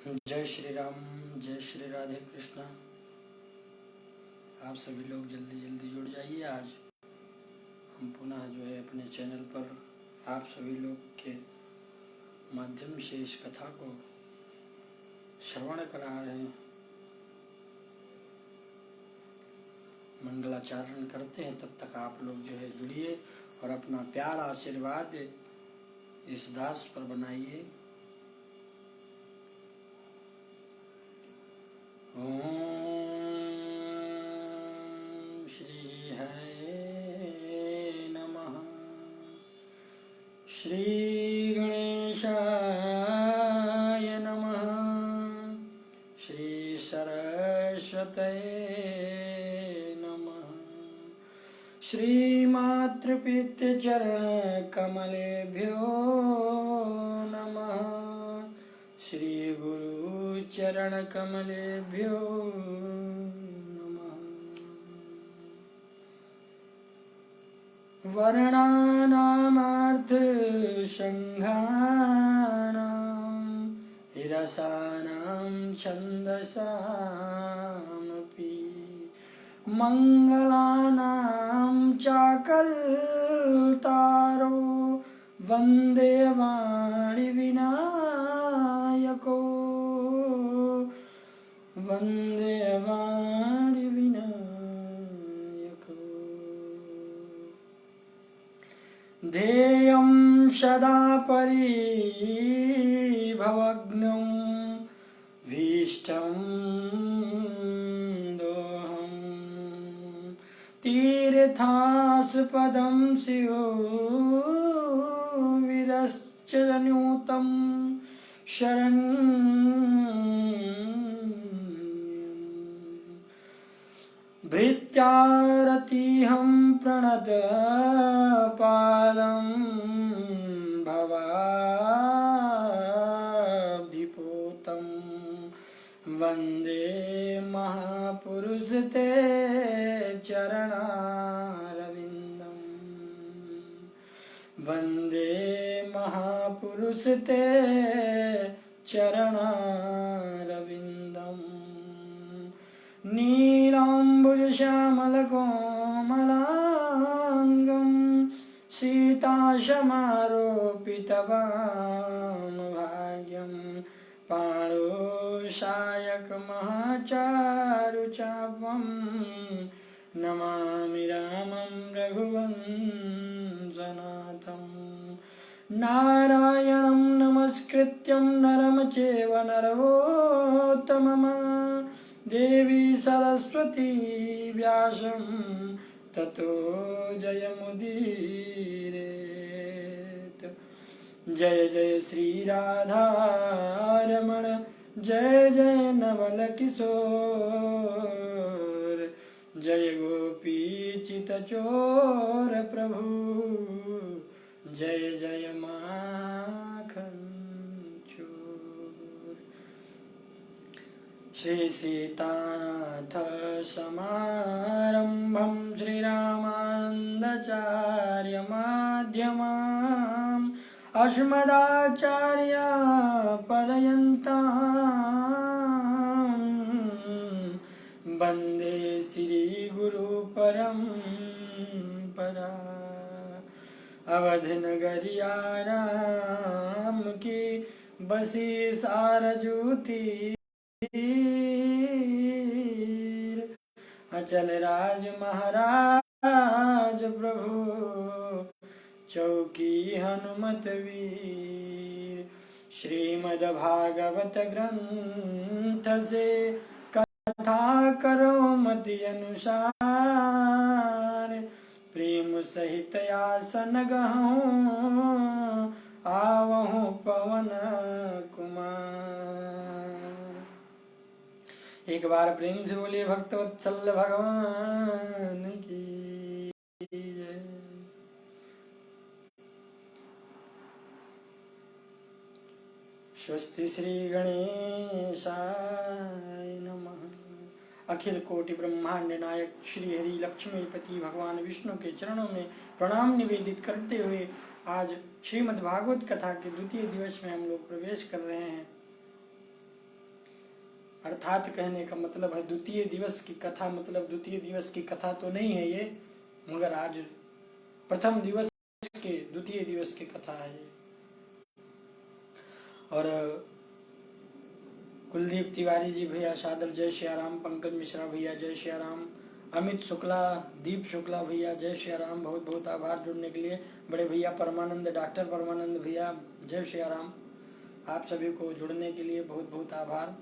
जय श्री राम, जय श्री राधे कृष्णा। आप सभी लोग जल्दी जल्दी जुड़ जाइए। आज हम पुनः जो है अपने चैनल पर आप सभी लोग के माध्यम से इस कथा को श्रवण करा रहे हैं। मंगलाचरण करते हैं, तब तक आप लोग जो है जुड़िए और अपना प्यार आशीर्वाद इस दास पर बनाइए। ओम श्री हरे नमः। श्री गणेशाय नमः। श्री सरस्वते नमः। श्री मातृपितृचरण कमलेभ्यो नमः। श्री गुरु चरण कमलेभ्यो नमः। वर्णानामर्थ संघानां रसानां छन्दसामपि मङ्गलानां चाकल्तारो वन्दे वाणिविनायको। वन्दे वाणिविनायको। ध्येयं सदा परिभवग्नं भीष्टं दोहं तीर्थास्पदं शिवविरश्चनुतं भृत्यारतिहं प्रणतपालं भवाब्धिपोतं वन्दे महापुरुष ते चरणारविन्दं। वन्दे महापुरुष ते चरणारविन्दम्। नीलाम्बुजश्यामलकोमलाङ्गं सीताशमारोपितवामभाग्यं पाणोशायकमहाचारुचापं नमामि रामं रघुवंशनाथं। नारायणं नमस्कृत्यं नरं चैव नरोत्तमं देवी सरस्वती व्यासं ततो जयमुदीरयेत्। जय जय श्री राधारमण, जय जय नवल किशोर, जय गोपीचितचोर प्रभु, जय जय माखन चोर। श्री सीतानाथ समारंभं श्रीरामानंदाचार्य मध्यमाम् अस्मदाचार्य पर्यन्तां वन्दे श्री गुरु परंपरा। अवध नगरिया राम की बसी सारजूती, अचल राज महाराज प्रभु चौकी हनुमत वीर। श्रीमद् भागवत ग्रंथ से कथा करो मति अनुसार, प्रेम सहित आसन गहूँ आवहूँ पवन कुमार। एक बार प्रेम से बोलिए भक्तवत्सल भगवान की जय। स्वस्ति श्री गणेशाय नमः। अखिल कोटि ब्रह्मांड नायक श्री हरि लक्ष्मीपति भगवान विष्णु के चरणों में प्रणाम निवेदित करते हुए आज श्रीमद् भागवत कथा के द्वितीय दिवस में हम लोग प्रवेश कर रहे हैं। अर्थात कहने का मतलब है द्वितीय दिवस की कथा, मतलब द्वितीय दिवस की कथा तो नहीं है ये, मगर आज प्रथम दिवस के द्वितीय दिवस की कथा है ये। और कुलदीप तिवारी जी भैया सादर जय श्री राम, पंकज मिश्रा भैया जय श्री राम, अमित शुक्ला, दीप शुक्ला भैया जय श्री राम, बहुत बहुत आभार जुड़ने के लिए। बड़े भैया परमानंद, डॉक्टर परमानंद भैया जय श्री राम, आप सभी को जुड़ने के लिए बहुत बहुत आभार।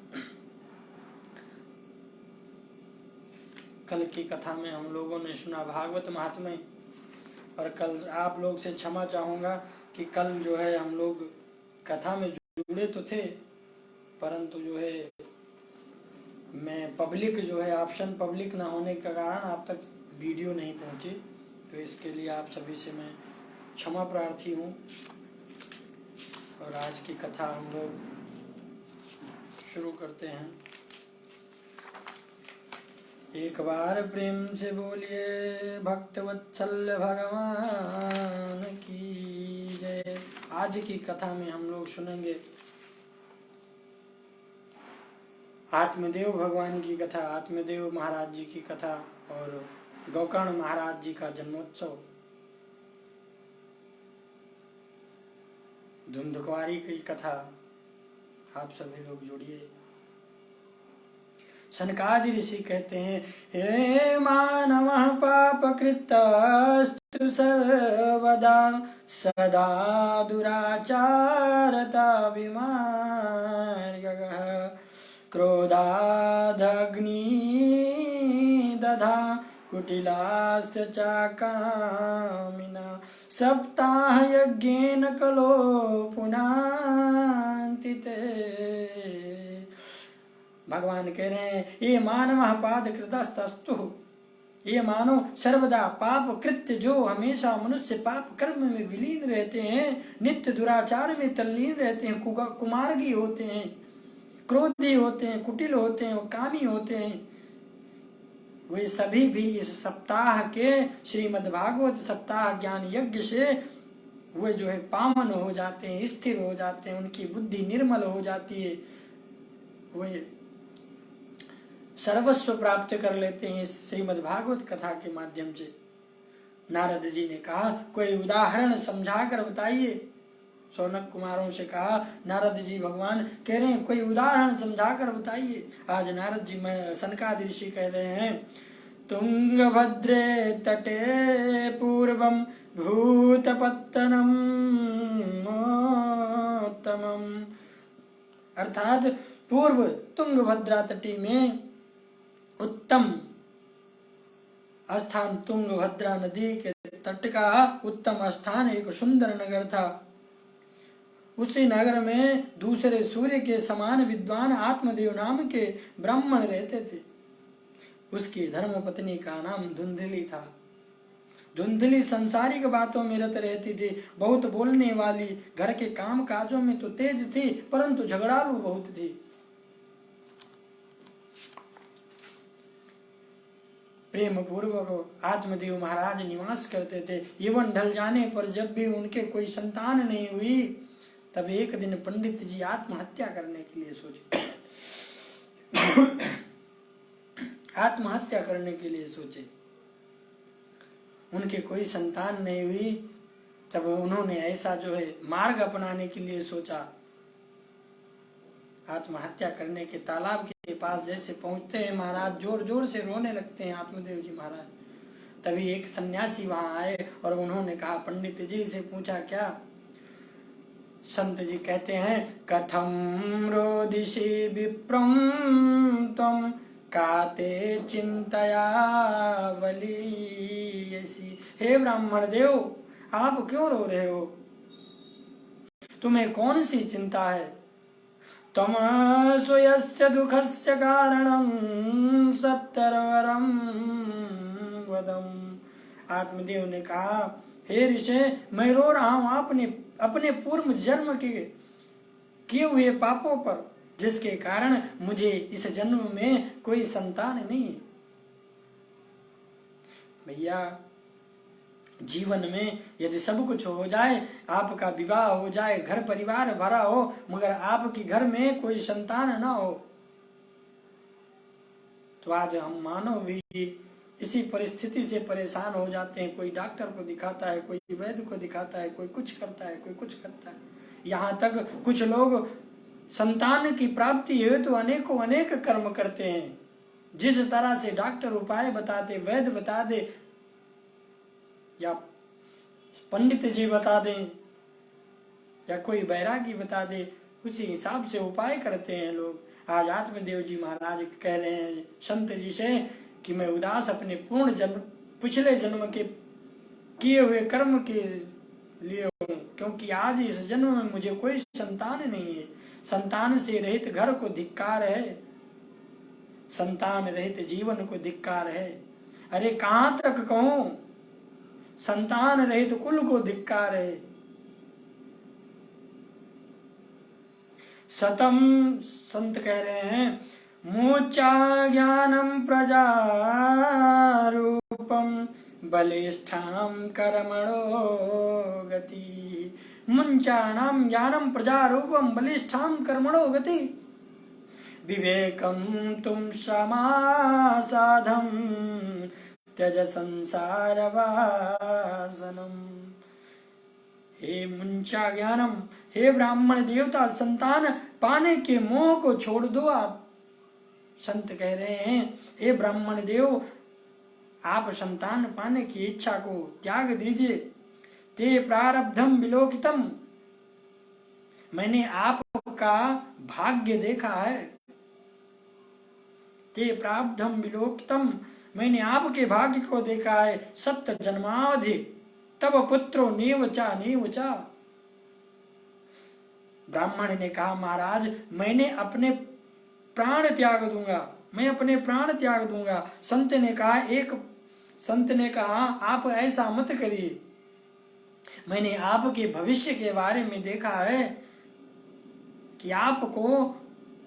कल की कथा में हम लोगों ने सुना भागवत महात्म्य, और कल आप लोग से क्षमा चाहूँगा कि कल जो है हम लोग कथा में जुड़े तो थे, परंतु जो है मैं पब्लिक जो है ऑप्शन पब्लिक ना होने के कारण आप तक वीडियो नहीं पहुँची, तो इसके लिए आप सभी से मैं क्षमा प्रार्थी हूँ। और आज की कथा हम लोग शुरू करते हैं। एक बार प्रेम से बोलिए भक्तवत्सल भगवान की जय। आज की कथा में हम लोग सुनेंगे आत्मदेव भगवान की कथा, आत्मदेव महाराज जी की कथा और गोकर्ण महाराज जी का जन्मोत्सव, धुंधकुआरी की कथा। आप सभी लोग जुड़िए। सनकादि ऋषि कहते हैं, हे मानवः पापकृतस्तु सर्वदा सदा दुराचारता विमार्गः क्रोधादग्नि दधा कुटिलास्य चाकामिना सप्ताह यज्ञेन कलो पुनान्तिते। भगवान कह रहे हैं, ये मानव पाद कृतस्तस्तु, ये मानो सर्वदा पाप कृत्य जो हमेशा मनुष्य पाप कर्म में विलीन रहते हैं, नित्य दुराचार में तल्लीन रहते हैं, कुमार्गी होते हैं, क्रोधी होते हैं, कुटिल होते हैं, कामी होते हैं, वे सभी भी इस सप्ताह के श्रीमद् भागवत सप्ताह ज्ञान यज्ञ से वे जो है पावन हो जाते हैं, स्थिर हो जाते हैं, उनकी बुद्धि निर्मल हो जाती है, वे सर्वस्व प्राप्त कर लेते हैं इस श्रीमद् भागवत कथा के माध्यम से। नारद जी ने कहा, कोई उदाहरण समझाकर बताइए। सौनक कुमारों से कहा, नारद जी भगवान कह रहे हैं कोई उदाहरण समझाकर बताइए। आज नारद जी में सनकादि ऋषि कह रहे हैं, तुंगभद्रे तटे पूर्वम भूतपत्तनम उत्तमम, अर्थात पूर्व तुंगभद्रा तटी में उत्तम स्थान, तुंगभद्रा नदी के तट का उत्तम स्थान एक सुंदर नगर था। उसी नगर में दूसरे सूर्य के समान विद्वान आत्मदेव नाम के ब्राह्मण रहते थे। उसकी धर्मपत्नी का नाम धुंधली था। धुंधली संसारिक बातों में रत रहती थी, बहुत बोलने वाली, घर के काम काजों में तो तेज थी, परंतु झगड़ालू बहुत थी। प्रेम पूर्वक आत्मदेव महाराज निवास करते थे। यौवन ढल जाने पर जब भी उनके कोई संतान नहीं हुई, तब एक दिन पंडित जी आत्महत्या करने के लिए सोचे। आत्महत्या करने के लिए सोचे। उनके कोई संतान नहीं हुई, तब उन्होंने ऐसा जो है मार्ग अपनाने के लिए सोचा। आत्महत्या करने के तालाब के पास जैसे पहुंचते हैं, महाराज जोर जोर से रोने लगते हैं आत्मदेव जी महाराज। तभी एक सन्यासी वहां आए और उन्होंने कहा, पंडित जी से पूछा क्या? संत जी कहते हैं, कथम रोदिषि विप्रम त्वं काते चिंतया बलीयसी। हे ब्राह्मण देव, आप क्यों रो रहे हो? तुम्हें कौन सी चिंता है? त्वं स्वयस्य दुःखस्य कारणं सत्तरवरं वदम्। आत्मदेव ने कहा, हे ऋषि, मैं रो रहा हूँ अपने पूर्व जन्म के किए हुए पापों पर, जिसके कारण मुझे इस जन्म में कोई संतान नहीं है। भैया, जीवन में यदि सब कुछ हो जाए, आपका विवाह हो जाए, घर परिवार भरा हो, मगर आपके घर में कोई संतान ना हो, तो आज हम मानव भी इसी परिस्थिति से परेशान हो जाते हैं। कोई डॉक्टर को दिखाता है, कोई वैद्य को दिखाता है, कोई कुछ करता है, कोई कुछ करता है। यहाँ तक कुछ लोग संतान की प्राप्ति हेतु तो अनेकों अनेक कर्म करते हैं। जिस तरह से डॉक्टर उपाय बता दे, वैद्य बता दे या पंडित जी बता दें या कोई बैरागी बता दे, उसी हिसाब से उपाय करते हैं लोग। आज आत्मदेव जी महाराज कह रहे हैं संत जी से कि मैं उदास अपने पूर्ण जन्म, पिछले जन्म के किए हुए कर्म के लिए हूँ, क्योंकि आज इस जन्म में मुझे कोई संतान नहीं है। संतान से रहित घर को धिक्कार है, संतान रहित जीवन को धिक्कार है। अरे कहाँ तक कहूं, संतान रहित कुल को धिक्कार है। सतम संत कह रहे हैं मोचा ज्ञानम प्रजारूपम बलिष्ठाम कर्मणो गति। मुंचानाम ज्ञानम प्रजारूपम बलिष्ठाम कर्मणो गति। विवेकम तुम समासाधम त्यज संसार वासनम। हे मुंचा ज्ञानम, हे ब्राह्मण देवता, संतान पाने के मोह को छोड़ दो आप। संत कह रहे हैं हे ब्राह्मण देव, आप संतान पाने की इच्छा को त्याग दीजिए। ते प्रारब्धम विलोकितम, मैंने आपका भाग्य देखा है। ते प्रारब्धम विलोकितम, मैंने आपके भाग्य को देखा है। सप्त जन्मावधि तब पुत्रो नेवचा नेवचा। ब्राह्मण ने कहा महाराज मैंने अपने प्राण त्याग दूंगा, मैं अपने प्राण त्याग दूंगा। संत ने कहा आप ऐसा मत करिए, मैंने आपके भविष्य के बारे में देखा है कि आपको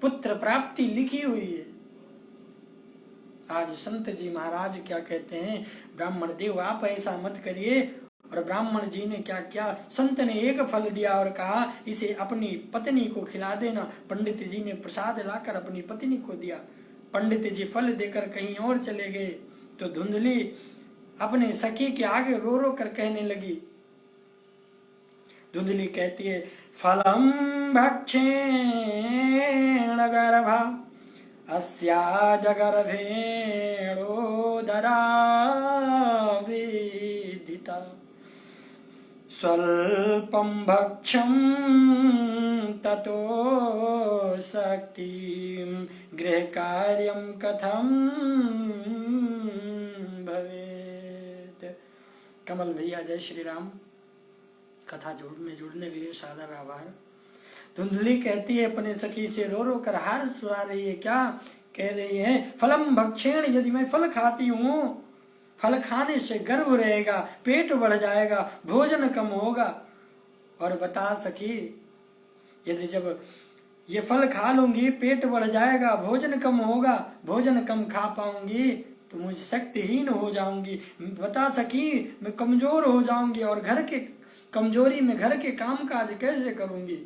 पुत्र प्राप्ति लिखी हुई है। आज संत जी महाराज क्या कहते हैं, ब्राह्मण देव आप ऐसा मत करिए। और ब्राह्मण जी ने क्या किया, संत ने एक फल दिया और कहा इसे अपनी पत्नी को खिला देना। पंडित जी ने प्रसाद लाकर अपनी पत्नी को दिया। पंडित जी फल देकर कहीं और चले गए तो धुंधली अपने सखी के आगे रो रो कर कहने लगी। धुंधली कहती है फलम भक्षेण गर्भा अस्या जगर्भेणोदरा वेदिता स्वल्पं भक्षं ततो शक्तिं गृहकार्यं कथं भवेत्। कमल भैया जय श्री राम। कथा जुड़ने के लिए सादर आभार। धुंधली कहती है अपने सखी से रो रो कर हार चुरा रही है। क्या कह रही है, फलम भक्षेण, यदि मैं फल खाती हूँ, फल खाने से गर्व रहेगा, पेट बढ़ जाएगा, भोजन कम होगा। और बता सखी यदि जब ये फल खा लूंगी पेट बढ़ जाएगा, भोजन कम होगा, भोजन कम खा पाऊंगी तो मुझे शक्तिहीन हो जाऊंगी। बता सखी मैं कमजोर हो जाऊंगी और घर के कमजोरी में घर के काम काज कैसे करूंगी।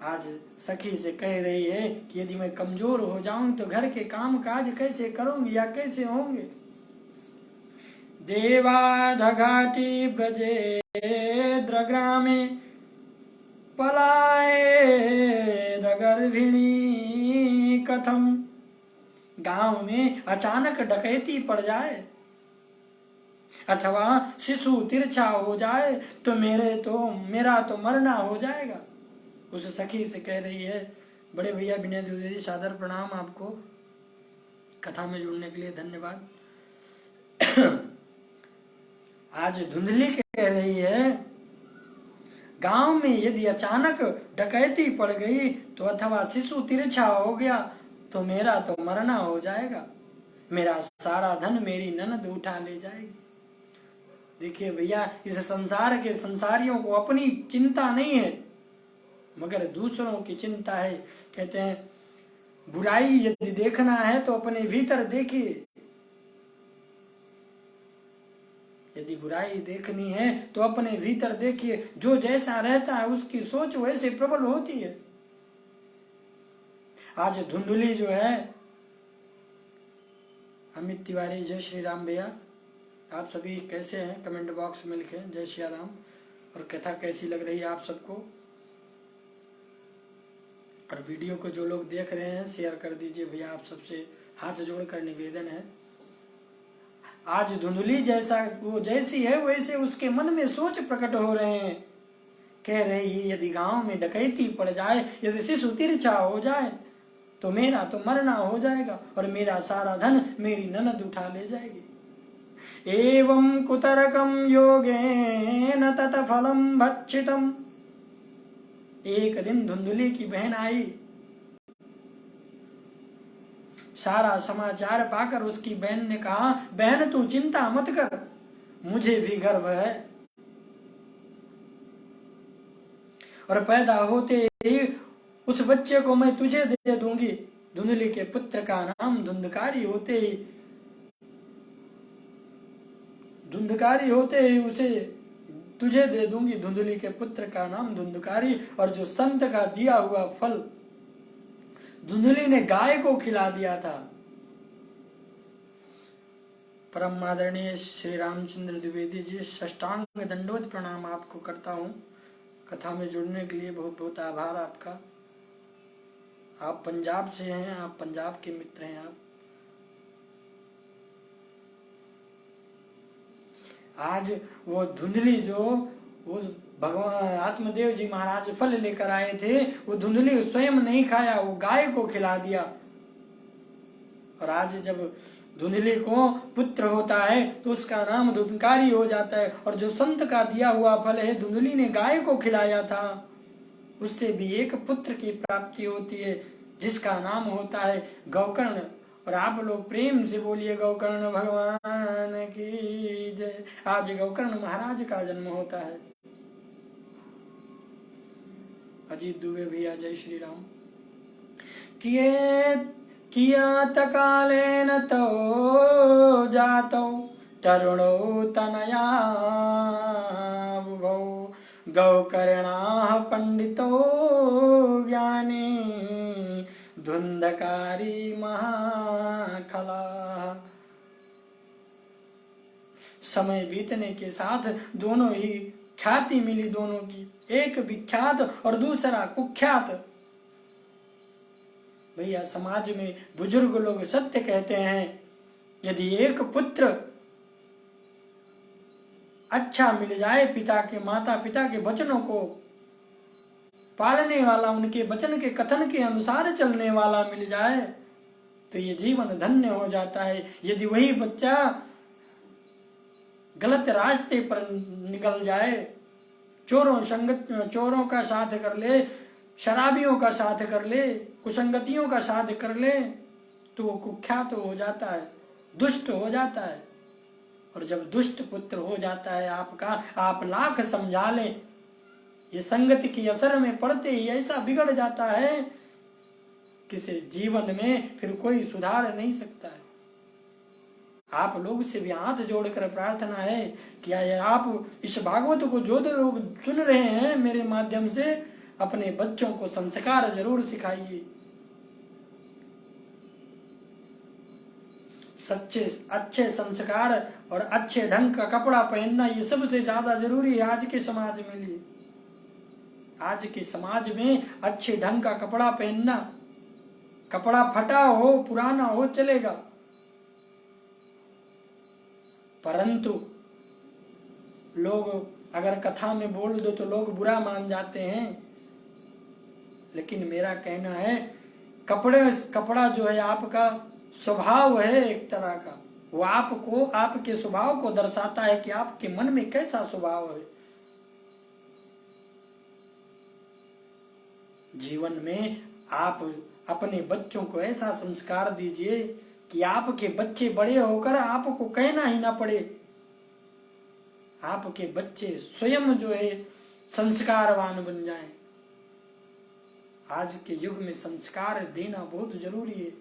आज सखी से कह रही है कि यदि मैं कमजोर हो जाऊं तो घर के काम काज कैसे करूंगी या कैसे होंगे। देवाधघाटी ब्रजे द्रग्रामे पलाए गर्भिणी कथम। गांव में अचानक डकैती पड़ जाए अथवा शिशु तिरछा हो जाए तो मेरा तो मरना हो जाएगा। उस सखी से कह रही है। बड़े भैया विनय द्विवेदी सादर प्रणाम आपको। कथा में जुड़ने के लिए धन्यवाद। आज धुंधली कह रही है गांव में यदि अचानक डकैती पड़ गई तो अथवा शिशु तिरछा हो गया तो मेरा तो मरना हो जाएगा, मेरा सारा धन मेरी ननद उठा ले जाएगी। देखिए भैया इस संसार के संसारियों को अपनी चिंता नहीं है मगर दूसरों की चिंता है। कहते हैं बुराई यदि देखना है तो अपने भीतर देखिए, यदि बुराई देखनी है तो अपने भीतर देखिए। जो जैसा रहता है उसकी सोच वैसे प्रबल होती है। आज धुंधली जो है, अमित तिवारी, जय श्री राम भैया, आप सभी कैसे हैं? कमेंट बॉक्स में लिखें जय श्री राम। और कथा कैसी लग रही है आप सबको? और वीडियो को जो लोग देख रहे हैं शेयर कर दीजिए भैया, आप सबसे हाथ जोड़कर निवेदन है। आज धुंधली जैसा वो जैसी है वैसे उसके मन में सोच प्रकट हो रहे हैं। कह रही है यदि गांव में डकैती पड़ जाए, यदि शिशु तिरछा हो जाए तो मेरा तो मरना हो जाएगा और मेरा सारा धन मेरी ननद उठा ले जाएगी। एवं कुतरकम योगेन तत फलम भक्षितम। एक दिन धुंधली की बहन आई, सारा समाचार पाकर उसकी बहन ने कहा, बहन तू चिंता मत कर, मुझे भी गर्व है और पैदा होते ही उस बच्चे को मैं तुझे दे दूंगी। धुंधली के पुत्र का नाम धुंधकारी होते ही उसे तुझे दे दूंगी। धुंधली के पुत्र का नाम धुंधकारी। और जो संत का दिया हुआ फल धुंधली ने गाय को खिला दिया था। परम आदरणीय श्री रामचंद्र द्विवेदी जी, साष्टांग दंडवत प्रणाम आपको करता हूँ। कथा में जुड़ने के लिए बहुत बहुत आभार आपका। आप पंजाब से हैं, आप पंजाब के मित्र हैं। आप आज वो धुंधली जो वो भगवान आत्मदेव जी महाराज फल लेकर आए थे, वो धुंधली स्वयं नहीं खाया, वो गाय को खिला दिया। और आज जब धुंधली को पुत्र होता है तो उसका नाम धुंधकारी हो जाता है। और जो संत का दिया हुआ फल है, धुंधली ने गाय को खिलाया था, उससे भी एक पुत्र की प्राप्ति होती है जिसका नाम होता है गौकर्ण। और आप लोग प्रेम से बोलिए गौकर्ण भगवान की जय। आज गौकर्ण महाराज का जन्म होता है। अजीत दुबे भैया, जय श्री राम। कियत कालेन तो जातो तरुणो तनया बुभौ गौकर्णाः पंडितो ज्ञानी धुंधकारी महाखला। समय बीतने के साथ दोनों ही ख्याति मिली, दोनों की, एक विख्यात और दूसरा कुख्यात। भैया समाज में बुजुर्ग लोग सत्य कहते हैं, यदि एक पुत्र अच्छा मिल जाए, पिता के माता पिता के वचनों को पालने वाला, उनके वचन के कथन के अनुसार चलने वाला मिल जाए तो ये जीवन धन्य हो जाता है। यदि वही बच्चा गलत रास्ते पर निकल जाए, चोरों का साथ कर ले, शराबियों का साथ कर ले, कुसंगतियों का साथ कर ले, तो वो कुख्यात हो जाता है, दुष्ट हो जाता है। और जब दुष्ट पुत्र हो जाता है आपका, आप लाख समझा लें, ये संगति की असर में पड़ते ही ऐसा बिगड़ जाता है किसी जीवन में फिर कोई सुधार नहीं सकता है। आप लोग से भी हाथ जोड़कर प्रार्थना है कि आप इस भागवत को जो लोग सुन रहे हैं मेरे माध्यम से, अपने बच्चों को संस्कार जरूर सिखाइए। सच्चे अच्छे संस्कार और अच्छे ढंग का कपड़ा पहनना ये सबसे ज्यादा जरूरी है आज के समाज में लिए। आज के समाज में अच्छे ढंग का कपड़ा पहनना, कपड़ा फटा हो पुराना हो चलेगा, परंतु लोग अगर कथा में बोल दो तो लोग बुरा मान जाते हैं। लेकिन मेरा कहना है कपड़ा जो है आपका स्वभाव है एक तरह का, वो आपको आपके स्वभाव को दर्शाता है कि आपके मन में कैसा स्वभाव है। जीवन में आप अपने बच्चों को ऐसा संस्कार दीजिए कि आपके बच्चे बड़े होकर आपको कहना ही ना पड़े, आपके बच्चे स्वयं जो है संस्कारवान बन जाएं। आज के युग में संस्कार देना बहुत जरूरी है।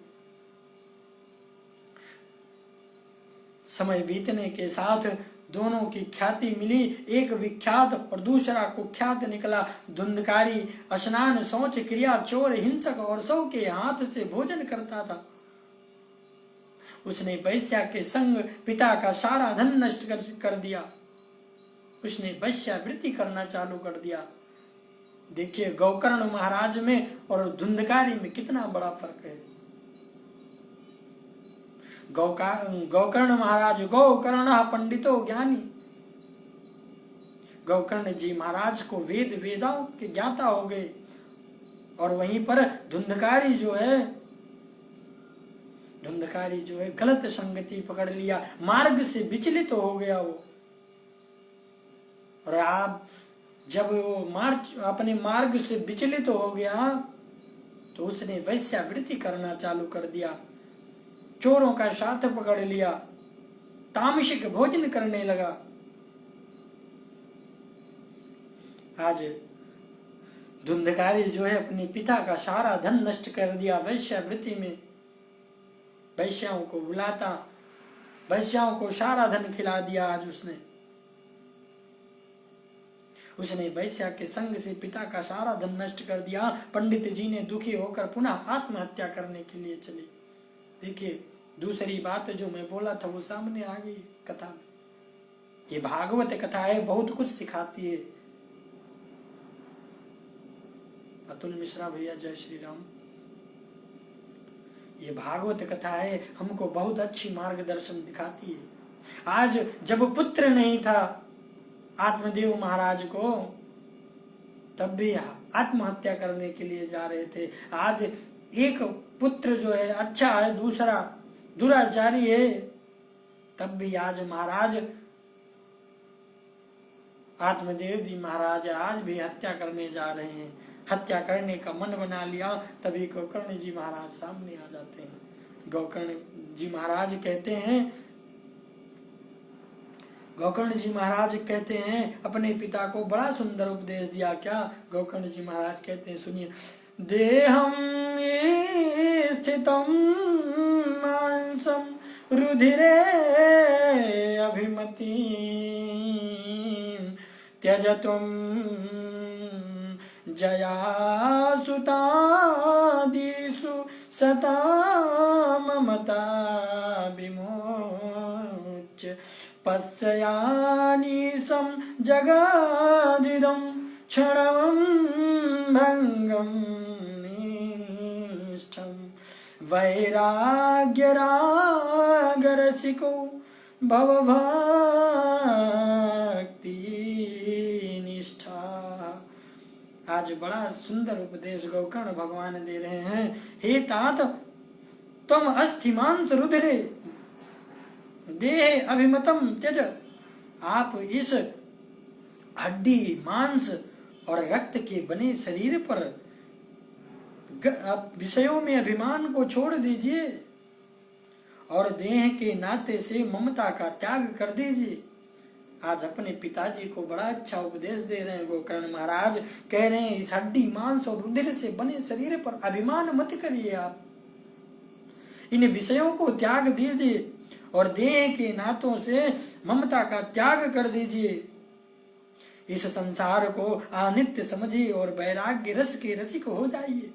समय बीतने के साथ दोनों की ख्याति मिली, एक विख्यात और दूसरा कुख्यात निकला। धुंधकारी स्नान शौच क्रिया, चोर हिंसक और सौ के हाथ से भोजन करता था। उसने वैश्या के संग पिता का सारा धन नष्ट कर दिया। उसने वैश्यावृत्ति करना चालू कर दिया। देखिए गोकर्ण महाराज में और धुंधकारी में कितना बड़ा फर्क है। गोकर्ण महाराज गोकर्ण पंडितो ज्ञानी, गोकर्ण जी महाराज को वेद वेदाओं के ज्ञाता हो गए। और वहीं पर धुंधकारी जो है गलत संगति पकड़ लिया, मार्ग से विचलित हो गया वो। और आप जब वो अपने मार्ग से विचलित हो गया तो उसने वैश्यावृत्ति करना चालू कर दिया, चोरों का साथ पकड़ लिया, तामसिक भोजन करने लगा। आज धुंधकारी जो है अपने पिता का सारा धन नष्ट कर दिया वैश्यावृत्ति में। वैश्याओं को बुलाता, वैश्याओं को सारा धन खिला दिया। आज उसने वैश्या के संग से पिता का सारा धन नष्ट कर दिया। पंडित जी ने दुखी होकर पुनः आत्महत्या करने के लिए चले। देखिए दूसरी बात जो मैं बोला था वो सामने आ गई कथा में। ये भागवत कथा है, बहुत कुछ सिखाती है। अतुल मिश्रा भैया जय श्री राम। ये भागवत कथा है, हमको बहुत अच्छी मार्गदर्शन दिखाती है। आज जब पुत्र नहीं था आत्मदेव महाराज को, तब भी आत्महत्या करने के लिए जा रहे थे। आज एक पुत्र जो है अच्छा है, दूसरा दुराचारी है, तब भी आज महाराज आत्मदेव जी महाराज आज भी हत्या करने जा रहे हैं। हत्या करने का मन बना लिया, तभी गोकर्ण जी महाराज सामने आ जाते हैं। गोकर्ण जी महाराज कहते हैं अपने पिता को बड़ा सुंदर उपदेश दिया। क्या गोकर्ण जी महाराज कहते हैं, सुनिए। देहम स्थितम मांसम रुधिरे अभिमति त्यजतुम जया सुतादिषु सता ममता विमोच्य पश्यानीशं जगदिदं क्षणं भंगं निष्ठं वैराग्यरागरसिको भवभक्ति निष्ठा। आज बड़ा सुंदर उपदेश गोकर्ण भगवान दे रहे हैं। हे तात तुम अस्थिमांस रुधिरे देह अभिमतम त्यज, आप इस हड्डी मांस और रक्त के बने शरीर पर विषयों में अभिमान को छोड़ दीजिए और देह के नाते से ममता का त्याग कर दीजिए। आज अपने पिताजी को बड़ा अच्छा उपदेश दे रहे हैं गोकर्ण महाराज। कह रहे हैं इस हड्डी मांस और रुधिर से बने शरीर पर अभिमान मत करिए, आप इन विषयों को त्याग दीजिए और देह के नातों से ममता का त्याग कर दीजिए। इस संसार को अनित्य समझिए और वैराग्य रस के रसिक हो जाइए।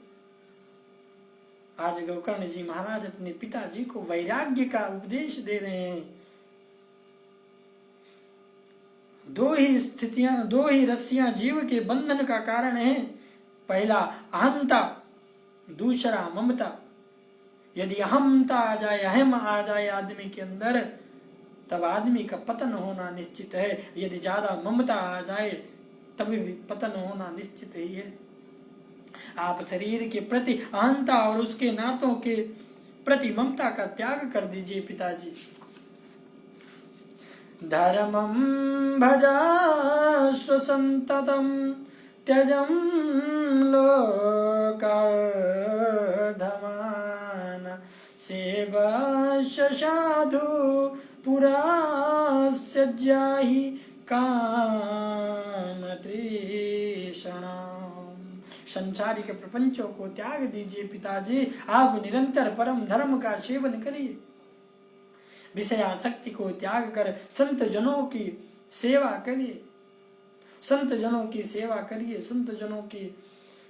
आज गोकर्ण जी महाराज अपने पिताजी को वैराग्य का उपदेश दे रहे हैं। दो ही रस्सियां जीव के बंधन का कारण है। पहला अहंता, दूसरा ममता। यदि अहमता आ जाए, अहम आ जाए आदमी के अंदर, तब आदमी का पतन होना निश्चित है। यदि ज्यादा ममता आ जाए तभी भी पतन होना निश्चित ही है। आप शरीर के प्रति अहंता और उसके नातों के प्रति ममता का त्याग कर दीजिए पिताजी। धर्मं भजास्व संततं त्यजं लोकार्धमान सेवस्य साधु पुरास्य जाहि कामतृष्णा। संसारिक प्रपंचों को त्याग दीजिए पिताजी, आप निरंतर परम धर्म का सेवन करिए। विषयासक्ति को त्याग कर संत जनों की सेवा करिए, संत जनों की सेवा करिए, संत जनों की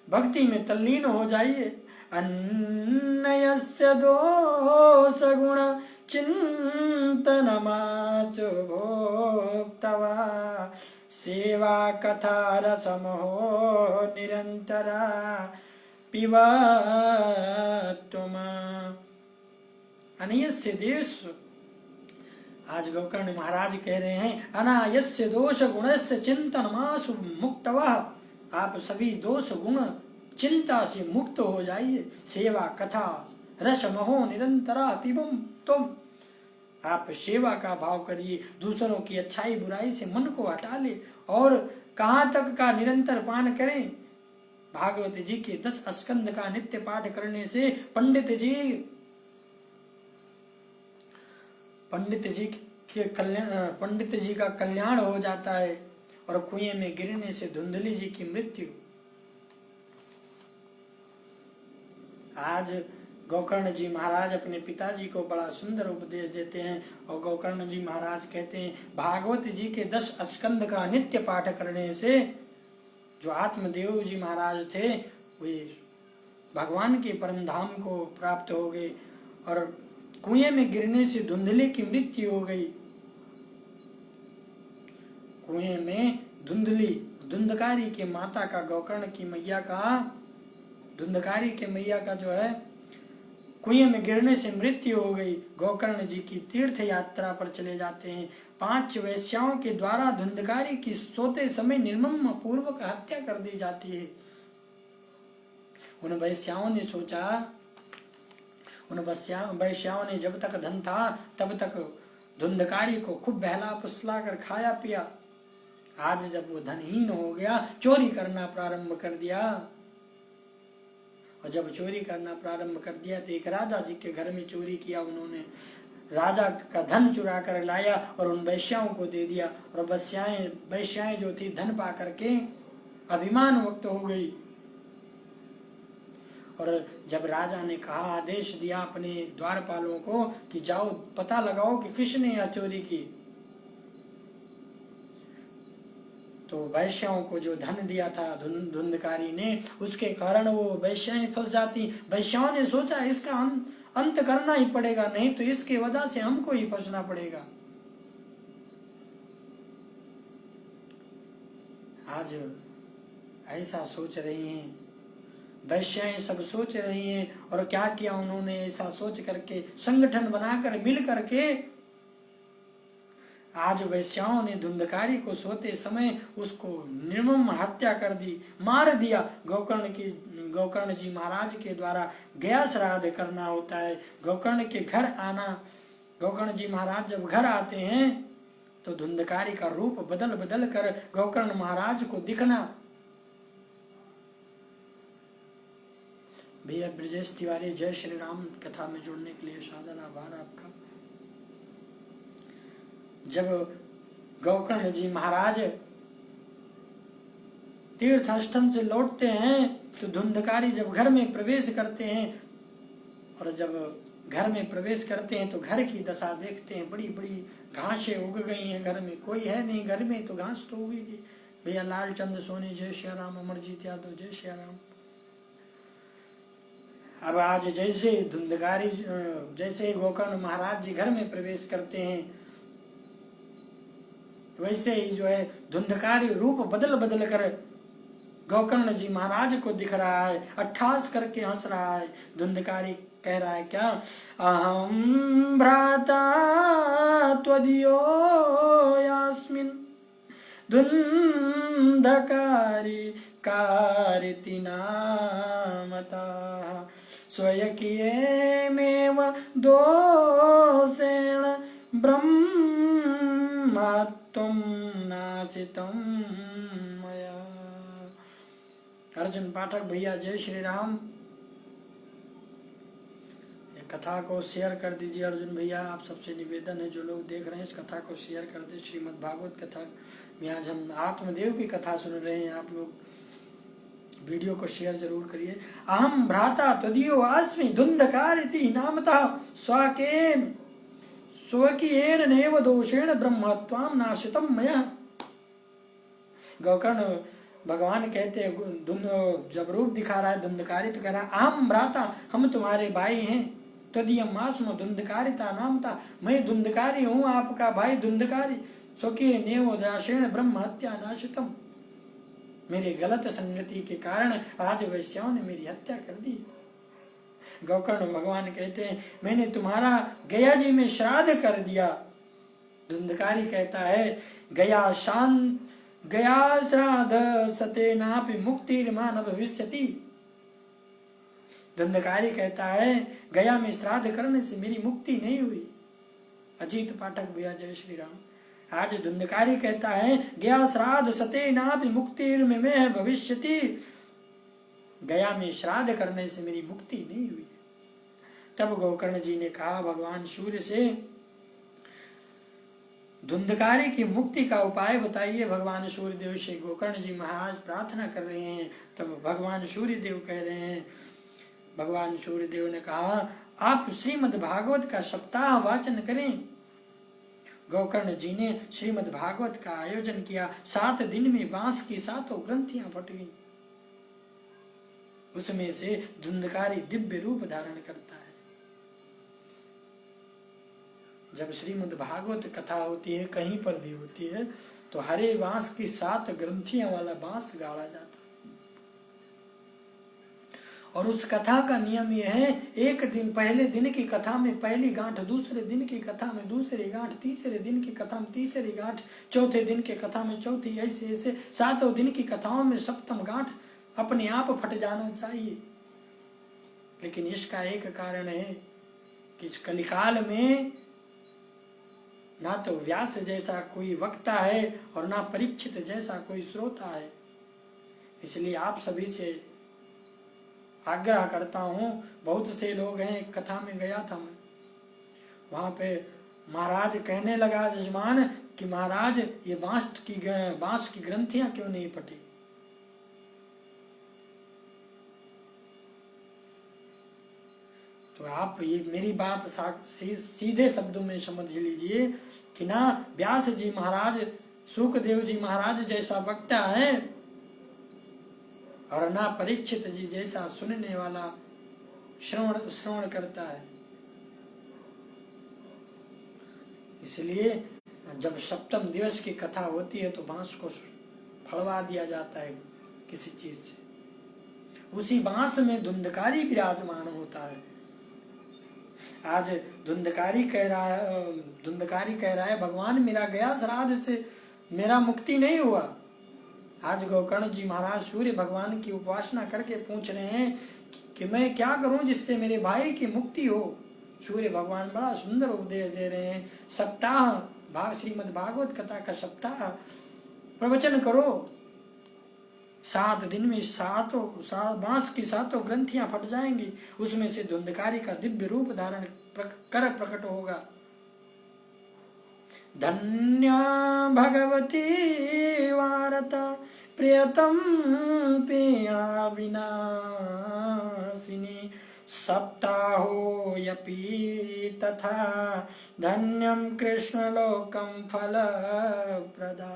भक्ति में तल्लीन हो जाइए। अन्यस्य दोष गुण चिंतनमाचो भोक्तवा सेवा कथा रसमहो निरंतरा पिबा तुम। अनयस्य देश, आज गोकर्ण महाराज कह रहे हैं अनायस्य दोष गुणस्य चिंतनमासु मुक्तवा, आप सभी दोष गुण चिंता से मुक्त हो जाइए। सेवा कथा रसमहो निरंतरा पिबम तुम, आप सेवा का भाव करिए, दूसरों की अच्छाई बुराई से मन को हटा ले। और कहाँ तक का निरंतर पान करें? भागवत जी के 10 स्कंद का नित्य पाठ करने से पंडित जी का कल्याण हो जाता है और कुएं में गिरने से धुंधली जी की मृत्यु। आज गोकर्ण जी महाराज अपने पिताजी को बड़ा सुंदर उपदेश देते हैं और गोकर्ण जी महाराज कहते हैं भागवत जी के 10 स्कंद का नित्य पाठ करने से जो आत्मदेव जी महाराज थे वे भगवान के परम धाम को प्राप्त हो गए और कुएं में गिरने से धुंधली की मृत्यु हो गई। कुएं में धुंधकारी के माता का, गोकर्ण की मैया का, धुंधकारी के मैया का जो है कुएं में गिरने से मृत्यु हो गई। गोकर्ण जी की तीर्थ यात्रा पर चले जाते हैं। 5 वैश्याओं के द्वारा धुंधकारी की सोते समय निर्मम पूर्वक हत्या कर दी जाती है। उन वैश्याओं ने सोचा, उन वैश्याओं ने जब तक धन था तब तक धुंधकारी को खूब बहला फुसला कर खाया पिया। आज जब वो धनहीन हो गया, चोरी करना प्रारंभ कर दिया। और जब चोरी करना प्रारंभ कर दिया तो एक राजा जी के घर में चोरी किया। उन्होंने राजा का धन चुरा कर लाया और उन वैश्याओं को दे दिया। और वैश्याएं जो थी धन पा करके अभिमान मुक्त हो गई। और जब राजा ने कहा, आदेश दिया अपने द्वारपालों को कि जाओ पता लगाओ कि किसने यह चोरी की, तो वैश्याओं को जो धन दिया था धुंधकारी ने, उसके कारण वो वैश्याएं फंस जाती। वैश्याओं ने सोचा इसका अंत करना ही पड़ेगा, नहीं तो इसके वजह से हमको ही फंसना पड़ेगा। आज ऐसा सोच रही हैं वैश्याएं, सब सोच रही हैं। और क्या किया उन्होंने, ऐसा सोच करके संगठन बनाकर मिल करके आज वैश्याओं ने धुंधकारी को सोते समय उसको निर्मम हत्या कर दी, मार दिया। गोकर्ण जी महाराज के द्वारा गया श्राद्ध करना होता है। गोकर्ण के घर आना, गोकर्ण जी महाराज जब घर आते हैं तो धुंधकारी का रूप बदल बदल कर गोकर्ण महाराज को दिखना। भैया ब्रजेश तिवारी, जय श्री राम कथा में जुड़ने के लिए सादर आभार आपका। जब गोकर्ण जी महाराज तीर्थ स्थल से लौटते हैं तो धुंधकारी जब घर में प्रवेश करते हैं, और जब घर में प्रवेश करते हैं तो घर की दशा देखते हैं। बड़ी बड़ी घासें उग गई हैं, घर में कोई है नहीं, घर में तो घास तो उगेगी। भैया लालचंद सोनी, जय श्री राम। अमरजीत यादव, जय श्री राम। अब आज जैसे धुंधकारी, जैसे गोकर्ण महाराज जी घर में प्रवेश करते हैं वैसे ही जो है धुंधकारी रूप बदल बदल कर गोकर्ण जी महाराज को दिख रहा है, अट्ठास करके हंस रहा है। धुंधकारी कह रहा है क्या, अहम भ्राता त्वदीयो यास्मिन् धुंधकारी कारिति नामता स्वयकियेमेव दोषेण ब्रह्मत्वं नासितं मया। अर्जुन पाठक भैया, जय श्री राम। कथा को शेयर कर दीजिए अर्जुन भैया, आप सबसे निवेदन है, जो लोग देख रहे हैं इस कथा को शेयर कर दीजिए। श्रीमद् भागवत कथा में आज हम आत्मदेव की कथा सुन रहे हैं, आप लोग वीडियो को शेयर जरूर करिए। अहम भ्राता त्वदीयो अस्मि धुंधकारिति नामतः स्वाकेन स्वकीयेन नेव दोषेण ब्रह्मत्वाम नाशितम मया। गोकर्ण भगवान कहते जब रूप दिखा रहा है धुंधकारी तो कह रहा है अहम भ्राता, हम तुम्हारे भाई हैं। तदीयम मास्म धुंधकारिता नामता, मैं धुंधकारी हूँ आपका भाई धुंधकारी। स्वकीय नेव दासेण ब्रह्म हत्या नाशितम, मेरे गलत संगति के कारण आज वैश्याओं ने मेरी हत्या कर दी। गोकर्ण भगवान कहते हैं मैंने तुम्हारा गया जी में श्राद्ध कर दिया। धुंधकारी कहता है गया श्राद्ध सतेनापि मुक्तिर्मा न भविष्यति। धुंधकारी कहता है गया में श्राद्ध करने से मेरी मुक्ति नहीं हुई। अजीत पाठक भैया जय श्री राम। आज धुंधकारी कहता है गया श्राद्ध सतेनापि मुक्तिर्मे भविष्यति, गया में श्राद्ध करने से मेरी मुक्ति नहीं हुई। तब गोकर्ण जी ने कहा भगवान सूर्य से धुंधकारी की मुक्ति का उपाय बताइए। भगवान सूर्य देव से गोकर्ण जी महाराज प्रार्थना कर रहे हैं। तब भगवान सूर्य देव कह रहे हैं, भगवान सूर्य देव ने कहा आप श्रीमद् भागवत का सप्ताह वाचन करें। गोकर्ण जी ने श्रीमद् भागवत का आयोजन किया। 7 दिन में बांस की 7 ग्रंथियां फट गईं। उसमें से धुंधकारी दिव्य रूप धारण करता है। जब श्रीमद् भागवत कथा होती है, कहीं पर भी होती है, तो हरे बांस की 7 ग्रंथियां वाला बांस गाड़ा जाता है। और उस कथा का नियम यह है, एक दिन पहले दिन की कथा में पहली गांठ, दूसरे दिन की कथा में दूसरी गांठ, तीसरे दिन की कथा में तीसरी गांठ, चौथे दिन की कथा में चौथी, ऐसे ऐसे 7 दिन की कथाओं में सप्तम गांठ अपने आप फट जाना चाहिए। लेकिन इसका एक कारण है कि इस कलिकाल में ना तो व्यास जैसा कोई वक्ता है और ना परीक्षित जैसा कोई श्रोता है। इसलिए आप सभी से आग्रह करता हूँ, बहुत से लोग हैं, एक कथा में गया था मैं, वहाँ पे महाराज कहने लगा जजमान कि महाराज ये बांस की ग्रंथियां क्यों नहीं फटी। तो आप ये मेरी बात सीधे शब्दों में समझ लीजिए कि ना व्यास जी महाराज, सुखदेव जी महाराज जैसा वक्ता है और ना परीक्षित जी जैसा सुनने वाला श्रवण करता है। इसलिए जब सप्तम दिवस की कथा होती है तो बांस को फड़वा दिया जाता है किसी चीज से। उसी बांस में धुंधकारी विराजमान होता है। आज धुंधकारी कह रहा है भगवान मेरा गया श्राद्ध से मेरा मुक्ति नहीं हुआ। आज गोकर्ण जी महाराज सूर्य भगवान की उपासना करके पूछ रहे हैं कि मैं क्या करूं जिससे मेरे भाई की मुक्ति हो। सूर्य भगवान बड़ा सुंदर उपदेश दे रहे हैं। सप्ताह श्रीमद् भागवत कथा का सप्ताह प्रवचन करो। 7 दिन में 7 बांस की 7 ग्रंथियां फट जाएंगी। उसमें से धुंधकारी का दिव्य रूप धारण कर प्रकट होगा। धन्य भगवती वारता प्रियतम पीड़ा विनाशिनी सप्ताहो यपि तथा धन्यम कृष्ण लोकम फल प्रदा।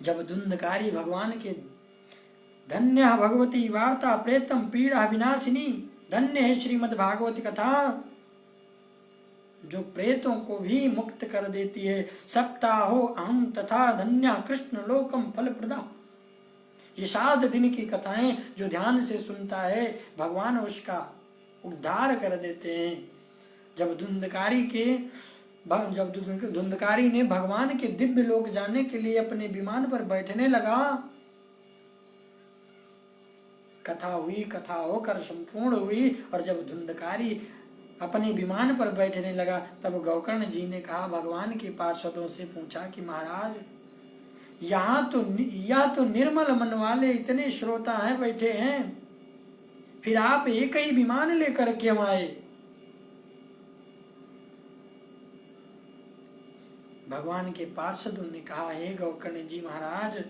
जब धुंधकारी भगवान के धन्य भगवती वार्ता प्रेतम पीड़ा विनाशिनी, धन्य है श्रीमद् भागवत कथा जो प्रेतों को भी मुक्त कर देती है। सप्ताहो अहम तथा धन्य कृष्ण लोकम फल प्रदा। ये 7 दिन की कथाएं जो ध्यान से सुनता है भगवान उसका उद्धार कर देते हैं। जब धुंधकारी ने भगवान के दिव्य लोक जाने के लिए अपने विमान पर बैठने लगा, कथा हुई, कथा होकर संपूर्ण हुई। और जब धुंधकारी अपने विमान पर बैठने लगा तब गोकर्ण जी ने कहा, भगवान के पार्षदों से पूछा कि महाराज यह तो निर्मल मन वाले इतने श्रोता हैं बैठे हैं, फिर आप एक ही विमान लेकर क्यों आए। भगवान के पार्षदों ने कहा, हे गोकर्ण जी महाराज,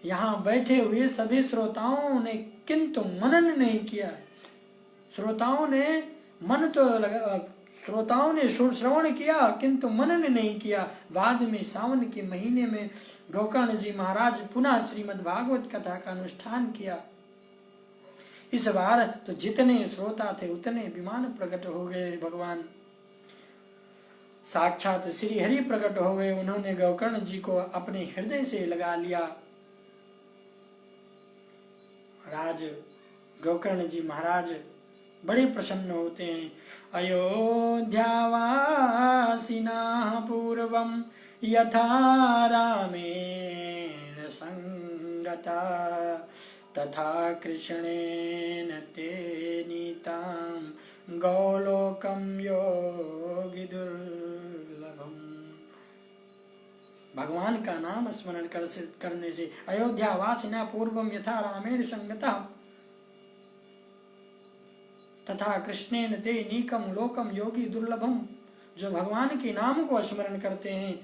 यहाँ बैठे हुए सभी श्रोताओं ने किंतु मनन नहीं किया। श्रोताओं ने मन तो लगा, श्रोताओं ने श्रवण किया किंतु मनन नहीं किया। बाद में सावन के महीने में गोकर्ण जी महाराज पुनः श्रीमद् भागवत कथा का अनुष्ठान किया। इस बार तो जितने श्रोता थे उतने विमान प्रकट हो गए। भगवान साक्षात श्री हरि प्रकट हो गए। उन्होंने गोकर्ण जी को अपने हृदय से लगा लिया। राज गोकर्ण जी महाराज बड़े प्रसन्न होते हैं। अयोध्यावासिनाः पूर्वं यथा रामेण संगता तथा कृष्णेन ते नीतां गौलोकं योगी दुर्लभम। भगवान का नाम स्मरण करने से अयोध्यावासिना पूर्वम यथा रामेण संगता तथा कृष्णेन ते नीकम लोकम योगी दुर्लभम। जो भगवान के नाम को स्मरण करते हैं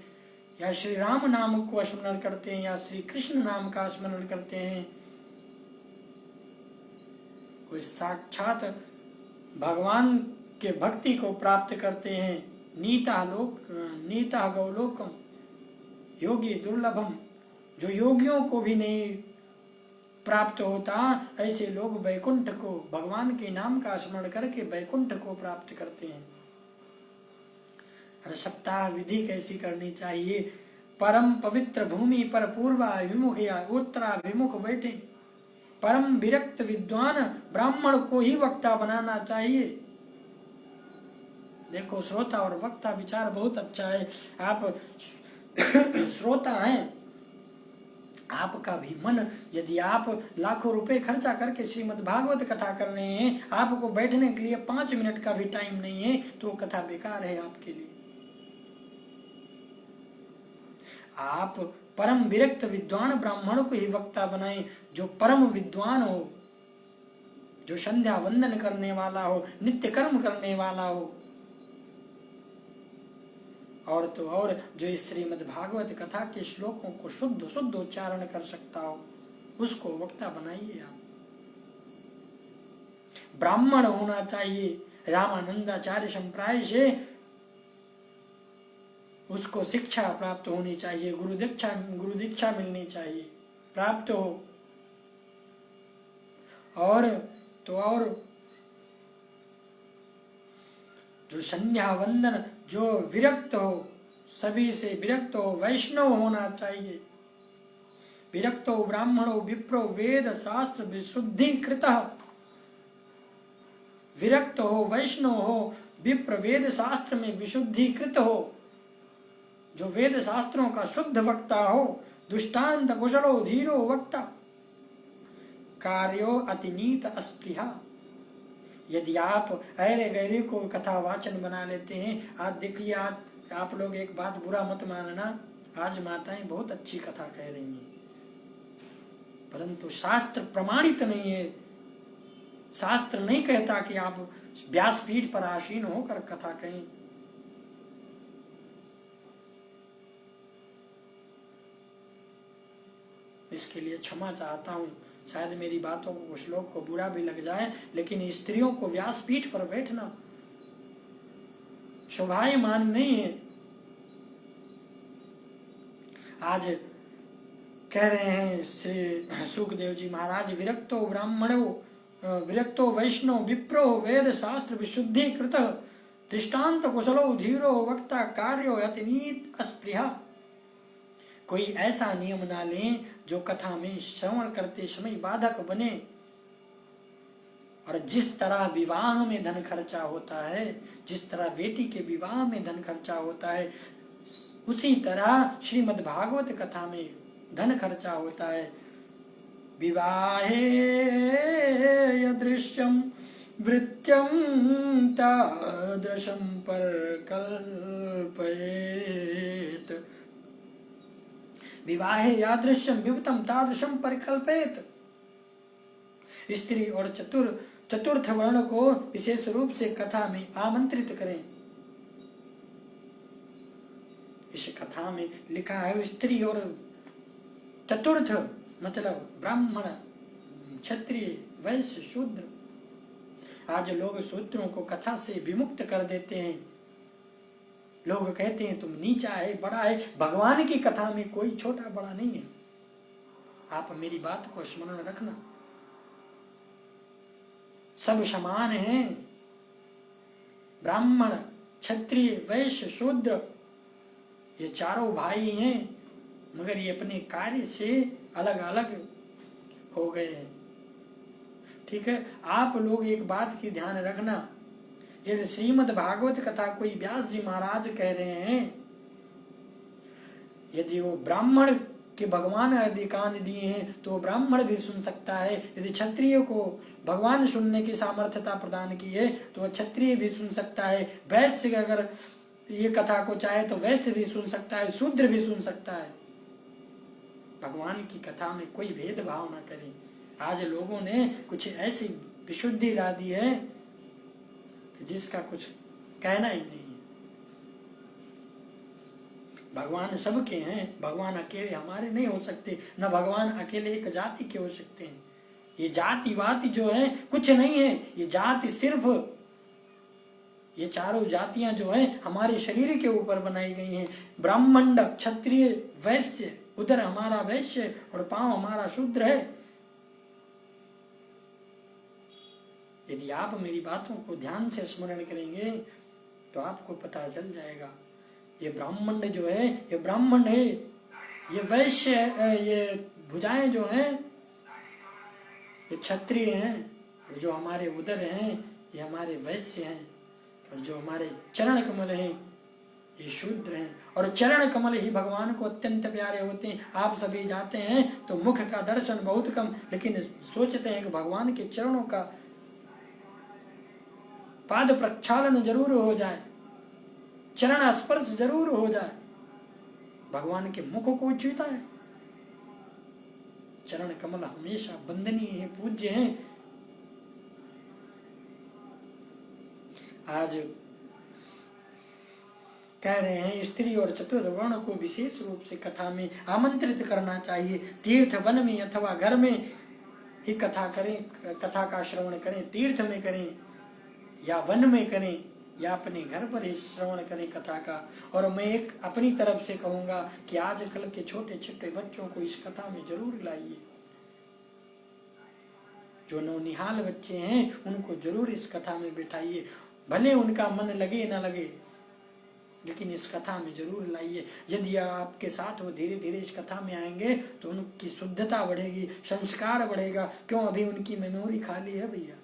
या श्री राम नाम को स्मरण करते हैं या श्री कृष्ण नाम का स्मरण करते हैं, कोई साक्षात भगवान के भक्ति को प्राप्त करते हैं। नीता गौलोकम योगी दुर्लभम। जो योगियों को भी नहीं प्राप्त होता, ऐसे लोग वैकुंठ को, भगवान के नाम का स्मरण करके वैकुंठ को प्राप्त करते हैं। हर सप्ताह विधि कैसी करनी चाहिए? परम पवित्र भूमि पर पूर्वाभिमुख या उत्तराभिमुख बैठे। परम विरक्त विद्वान ब्राह्मण को ही वक्ता बनाना चाहिए। देखो, श्रोता और वक्ता विचार बहुत अच्छा है। आप श्रोता हैं, आपका भी मन, यदि आप लाखों रुपए खर्चा करके श्रीमद् भागवत कथा कर रहे हैं, आपको बैठने के लिए 5 मिनट का भी टाइम नहीं है, तो वो कथा बेकार है आपके लिए। आप परम विरक्त विद्वान ब्राह्मण को ही वक्ता बनाएं, जो परम विद्वान हो, जो संध्या वंदन करने वाला हो, नित्य कर्म करने वाला हो, और तो और जो इस श्रीमद् भागवत कथा के श्लोकों को शुद्ध शुद्ध उच्चारण कर सकता हो, उसको वक्ता बनाइए आप। ब्राह्मण होना चाहिए। रामानंदाचार्य संप्राय से उसको शिक्षा प्राप्त होनी चाहिए, गुरु दीक्षा मिलनी चाहिए, प्राप्त हो। और तो और जो संध्या वंदन, जो विरक्त हो, सभी से विरक्त हो, वैष्णव होना चाहिए। विरक्तो ब्राह्मणो विप्रो वेद शास्त्र विशुद्धीकृत। विरक्त हो, वैष्णव हो, विप्र वेद शास्त्र में विशुद्धीकृत हो, जो वेद शास्त्रों का शुद्ध वक्ता हो। दुष्टांत कुशलो धीरो वक्ता कार्यो अतिनीत अस्पृहा। यदि आप ऐरे गैरे को कथा वाचन बना लेते हैं, आज देखिए, आप लोग एक बात बुरा मत मानना, आज माताएं बहुत अच्छी कथा कह रही हैं, परंतु शास्त्र प्रमाणित नहीं है। शास्त्र नहीं कहता कि आप व्यासपीठ पर आसीन होकर कथा कहें। इसके लिए क्षमा चाहता हूँ। शायद मेरी बातों को कुछ लोग को बुरा भी लग जाए, लेकिन स्त्रियों को व्यासपीठ पर बैठना शोभायमान नहीं है। आज कह रहे हैं श्री सुखदेव जी महाराज, विरक्तो ब्राह्मणो विरक्तो वैष्णव विप्रो वेद शास्त्र विशुद्धीकृत दृष्टांत कुशलो धीरो वक्ता कार्यो अतिनीत अस्पृहा। कोई ऐसा नियम ना लें जो कथा में श्रवण करते समय बाधक बने। और जिस तरह विवाह में धन खर्चा होता है, जिस तरह बेटी के विवाह में धन खर्चा होता है, उसी तरह श्रीमद् भागवत कथा में धन खर्चा होता है। विवाहे यदृश्यम वृत्यं तादृशं परिकल्पयेत्। विवाहे यादृश्यम विवतम तादृशम परिकल्पयेत्। स्त्री और चतुर्थ वर्ण को विशेष रूप से कथा में आमंत्रित करें। इस कथा में लिखा है स्त्री और चतुर्थ मतलब ब्राह्मण, क्षत्रिय, वैश्य, शूद्र। आज लोग शूद्रों को कथा से विमुक्त कर देते हैं। लोग कहते हैं तुम नीचा है, बड़ा है। भगवान की कथा में कोई छोटा बड़ा नहीं है। आप मेरी बात को स्मरण रखना, सब समान हैं। ब्राह्मण, क्षत्रिय, वैश्य, शूद्र, ये चारों भाई हैं, मगर ये अपने कार्य से अलग अलग हो गए हैं। ठीक है, आप लोग एक बात की ध्यान रखना, यदि श्रीमद् भागवत कथा कोई व्यास जी महाराज कह रहे हैं, यदि वो ब्राह्मण के भगवान आदि कान दिए हैं तो वो ब्राह्मण भी सुन सकता है। यदि क्षत्रिय को भगवान सुनने की सामर्थ्यता प्रदान की है तो वह क्षत्रिय भी सुन सकता है। वैश्य अगर ये कथा को चाहे तो वैश्य भी सुन सकता है, शूद्र भी सुन सकता है। भगवान की कथा में कोई भेदभाव ना करें। आज लोगों ने कुछ ऐसी विशुद्धि ला दी है कि जिसका कुछ कहना ही नहीं है। भगवान सबके हैं, भगवान अकेले हमारे नहीं हो सकते, न भगवान अकेले एक जाति के हो सकते हैं। ये जातिवादी जो है कुछ नहीं है, ये जाति सिर्फ, ये चारों जातियां जो है हमारे शरीर के ऊपर बनाई गई हैं। ब्राह्मण, क्षत्रिय, वैश्य, उधर हमारा वैश्य और पांव हमारा शूद्र है। यदि आप मेरी बातों को ध्यान से स्मरण करेंगे तो आपको पता चल जाएगा, ये ब्राह्मण जो है ये ब्राह्मण है, ये वैश्य है, ये भुजाएं जो हैं ये क्षत्रिय हैं, और जो हमारे उदर हैं ये हमारे वैश्य हैं, और जो हमारे चरण कमल हैं ये शूद्र हैं। और चरण कमल ही भगवान को अत्यंत प्यारे होते हैं। आप सभी जाते हैं तो मुख का दर्शन बहुत कम, लेकिन सोचते हैं कि भगवान के चरणों का पाद प्रक्षालन जरूर हो जाए, चरण स्पर्श जरूर हो जाए। भगवान के मुख को छूता है। चरण कमल हमेशा वंदनीय है, पूज्य हैं। आज कह रहे हैं स्त्री और चतुर्थ वर्ण को विशेष रूप से कथा में आमंत्रित करना चाहिए। तीर्थ वन में अथवा घर में ही कथा करें, कथा का श्रवण करें। तीर्थ में करें या वन में करें या अपने घर पर ही श्रवण करें कथा का। और मैं एक अपनी तरफ से कहूंगा कि आजकल के छोटे छोटे बच्चों को इस कथा में जरूर लाइए। जो नौनिहाल बच्चे हैं उनको जरूर इस कथा में बिठाइए। भले उनका मन लगे ना लगे, लेकिन इस कथा में जरूर लाइए। यदि आपके साथ वो धीरे धीरे इस कथा में आएंगे तो उनकी शुद्धता बढ़ेगी, संस्कार बढ़ेगा। क्यों? अभी उनकी मेमोरी खाली है भैया,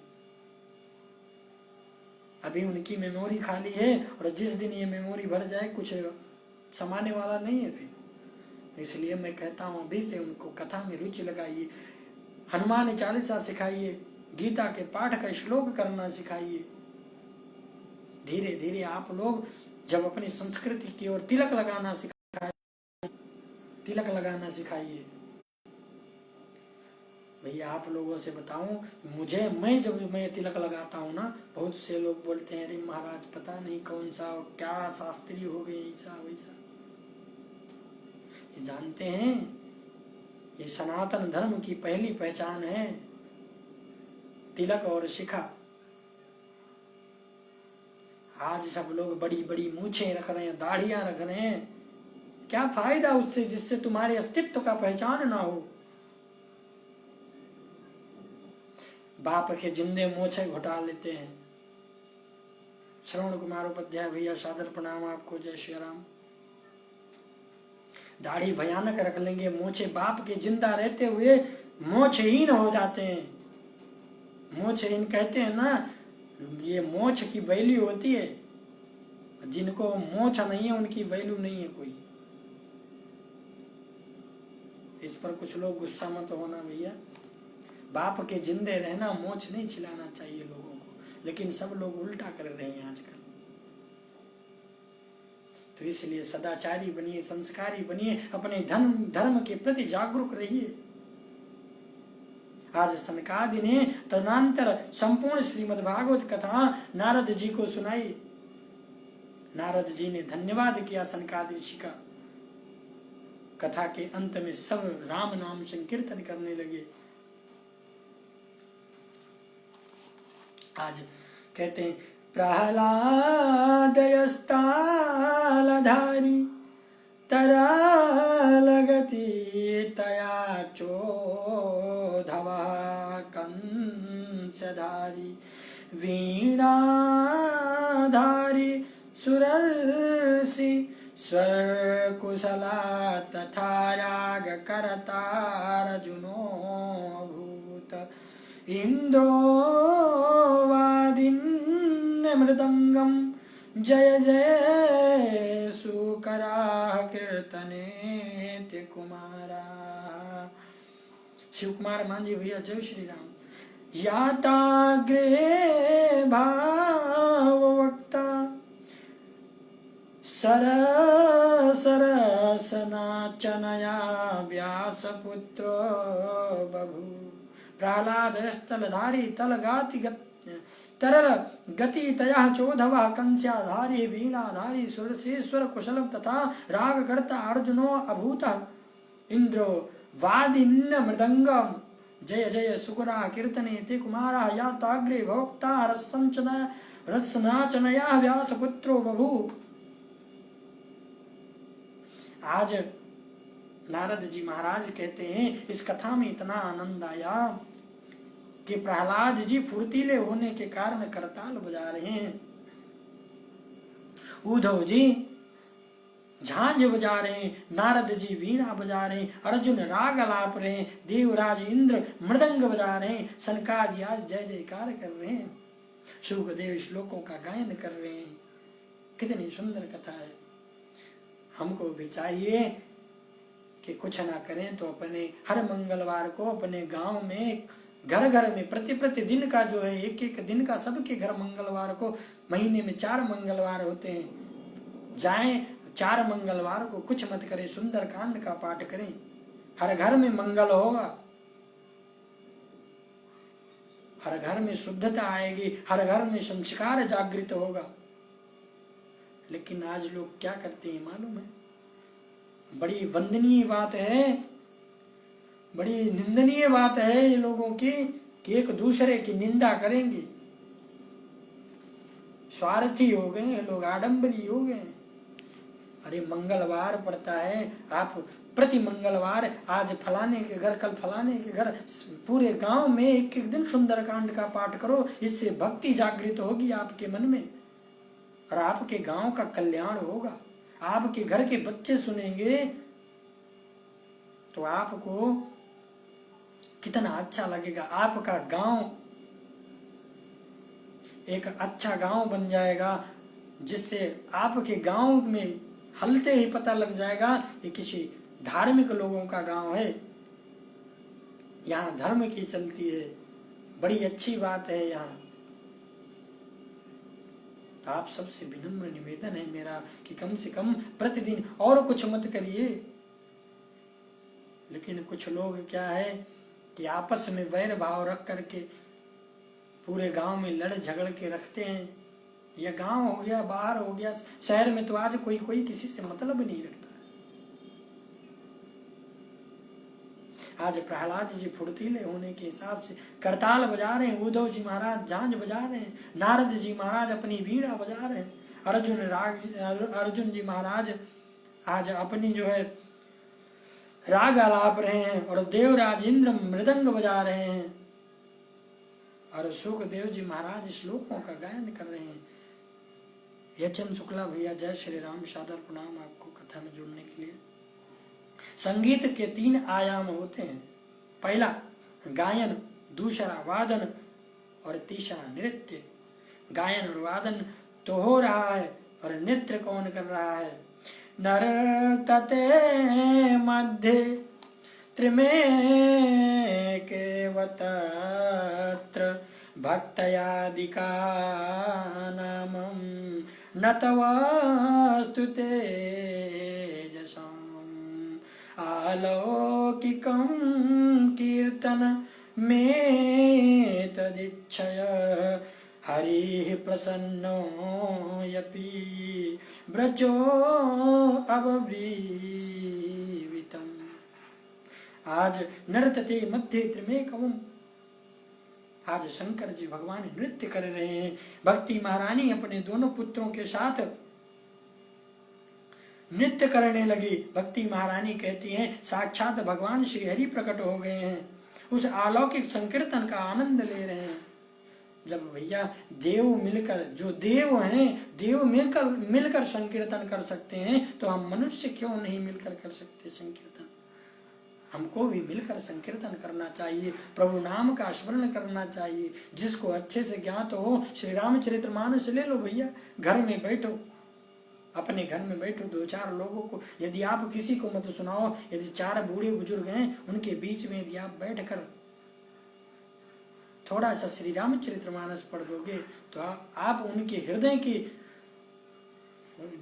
अभी उनकी मेमोरी खाली है। और जिस दिन ये मेमोरी भर जाए कुछ समाने वाला नहीं है फिर। इसलिए मैं कहता हूँ अभी से उनको कथा में रुचि लगाइए। हनुमान चालीसा सिखाइए, गीता के पाठ का श्लोक करना सिखाइए। धीरे धीरे आप लोग जब अपनी संस्कृति की ओर तिलक लगाना सिखाइए। भैया आप लोगों से बताऊं, जब मैं तिलक लगाता हूँ ना, बहुत से लोग बोलते हैं अरे महाराज पता नहीं कौन सा क्या शास्त्री हो गए, ऐसा वैसा। ये जानते हैं ये सनातन धर्म की पहली पहचान है, तिलक और शिखा। आज सब लोग बड़ी बड़ी मूछें रख रहे हैं, दाढ़ियां रख रहे हैं। क्या फायदा उससे जिससे तुम्हारे अस्तित्व का पहचान ना हो। बाप के जिंदे मोछे घुटा लेते हैं। श्रवण कुमार उपाध्याय भैया सादर प्रणाम आपको, जय श्री राम। दाढ़ी भयानक रख लेंगे, मोछे बाप के जिंदा रहते हुए मोछहीन हो जाते हैं। मोछहीन कहते हैं ना, ये मोछ की वैल्यू होती है, जिनको मोछ नहीं है उनकी वैल्यू नहीं है कोई। इस पर कुछ लोग गुस्सा मत होना भैया। बाप के जिंदे रहना, मोछ नहीं छिलाना चाहिए लोगों को, लेकिन सब लोग उल्टा कर रहे हैं आजकल। तो इसलिए सदाचारी बनिए, संस्कारी बनिए, अपने धर्म के प्रति जागरूक रहिए। आज सनकादि ने तदनंतर संपूर्ण श्रीमद् भागवत कथा नारद जी को सुनाई। नारद जी ने धन्यवाद किया सनकादि ऋषि का। कथा के अंत में सब राम नाम संकीर्तन करने लगे। आज कहते हैं प्रहलादयस्तालधारी तरालगति तया चोधवा कंसधारी वीणाधारी सुरर्षि स्वरकुशला तथा राग करतारजुनो भूत इंद्रो वादिन्य मृदंगम जय जय सुकरा कीर्तने ते कुमारा। शिव कुमार मांझी भैया जय श्री राम। याताग्रे भाववक्ता सरसनाचनया व्यासपुत्रो बभू प्रहलाद स्थलधारी तरल गति तया चोधवा कंस्याधारी वीणाधारी सुरसेश्वर कुशलम तथा रागकर्ता अर्जुनो अभूत इंद्रो वादिन्न मृदंगम जय जय सुकुरा कीर्तने ते कुमारा याताग्रे भोक्ता रसनाचनया व्यासपुत्रो बभू। आज नारद जी महाराज कहते हैं इस कथा में इतना आनंद आया कि प्रहलाद जी फुर्तीले होने के कारण करताल बजा रहे हैं, उद्धव जी झांझ बजा रहे हैं, नारद जी वीणा बजा रहे हैं, अर्जुन राग अलाप रहे हैं, देवराज इंद्र मृदंग बजा रहे हैं, सनकादि आज जय जयकार कर रहे हैं, शुकदेव श्लोकों का गायन कर रहे हैं। कितनी सुंदर कथा है। हमको भी चाहिए कि कुछ ना करें तो अपने हर मंगलवार को अपने गांव में घर घर में प्रति दिन का जो है एक एक दिन का सबके घर मंगलवार को, महीने में 4 मंगलवार होते हैं, जाएं 4 मंगलवार को कुछ मत करें, सुंदर कांड का पाठ करें। हर घर में मंगल होगा, हर घर में शुद्धता आएगी, हर घर में संस्कार जागृत होगा। लेकिन आज लोग क्या करते हैं मालूम है? बड़ी वंदनीय बात है, बड़ी निंदनीय बात है ये लोगों की कि एक दूसरे की निंदा करेंगे। स्वार्थी हो गए लोग, आडंबरी हो गए। अरे मंगलवार पड़ता है, आप प्रति मंगलवार आज फलाने के घर कल फलाने के घर पूरे गांव में एक एक दिन सुंदरकांड का पाठ करो। इससे भक्ति जागृत होगी आपके मन में और आपके गांव का कल्याण होगा। आपके घर के बच्चे सुनेंगे तो आपको कितना अच्छा लगेगा। आपका गांव एक अच्छा गांव बन जाएगा, जिससे आपके गांव में हलते ही पता लग जाएगा ये किसी धार्मिक लोगों का गांव है, यहाँ धर्म की चलती है, बड़ी अच्छी बात है यहाँ। तो आप सबसे विनम्र निवेदन है मेरा कि कम से कम प्रतिदिन और कुछ मत करिए। लेकिन कुछ लोग क्या है कि आपस में वैर भाव रख करके पूरे गांव में लड़ झगड़ के रखते हैं। यह गांव हो गया, बाहर हो गया, शहर में तो आज कोई कोई किसी से मतलब नहीं रखता है। आज प्रहलाद जी फुर्तीले होने के हिसाब से करताल बजा रहे हैं, उद्धव जी महाराज झांझ बजा रहे हैं, नारद जी महाराज अपनी वीणा बजा रहे हैं, अर्जुन जी महाराज आज अपनी जो है राग आलाप रहे हैं और देवराज इंद्र मृदंग बजा रहे हैं और सुखदेव जी महाराज श्लोकों का गायन कर रहे हैं। यचन शुक्ला भैया जय श्री राम, सादर प्रणाम आपको कथा में जुड़ने के लिए। संगीत के 3 आयाम होते हैं, पहला गायन, दूसरा वादन और तीसरा नृत्य। गायन और वादन तो हो रहा है और नृत्य कौन कर रहा है? नर्तते मध्ये त्रिमेकेवतत्र भक्तयादिका नामं नतवास्तु तेजसाम् आलौकिकं कीर्तन में तदिच्छय हरिः प्रसन्नो यपि ब्रजो अवब्रीवितम्। आज नर्तते मध्ये त्रिमेकवम्, आज शंकर जी भगवान नृत्य कर रहे हैं। भक्ति महारानी अपने दोनों पुत्रों के साथ नृत्य करने लगी। भक्ति महारानी कहती हैं साक्षात भगवान श्री हरि प्रकट हो गए हैं, उस अलौकिक संकीर्तन का आनंद ले रहे हैं। जब भैया देव मिलकर, जो देव हैं, देव मिलकर संकीर्तन कर सकते हैं, तो हम मनुष्य क्यों नहीं मिलकर कर सकते संकीर्तन? हमको भी मिलकर संकीर्तन करना चाहिए, प्रभु नाम का स्मरण करना चाहिए। जिसको अच्छे से ज्ञात हो, श्री रामचरितमानस ले लो भैया, घर में बैठो, अपने घर में बैठो, 2-4 लोगों को, यदि आप किसी को मत सुनाओ, यदि 4 बूढ़े बुजुर्ग हैं, उनके बीच में यदि आप बैठकर थोड़ा सा श्री रामचरितमानस पढ़ दोगे, तो आप उनके हृदय की,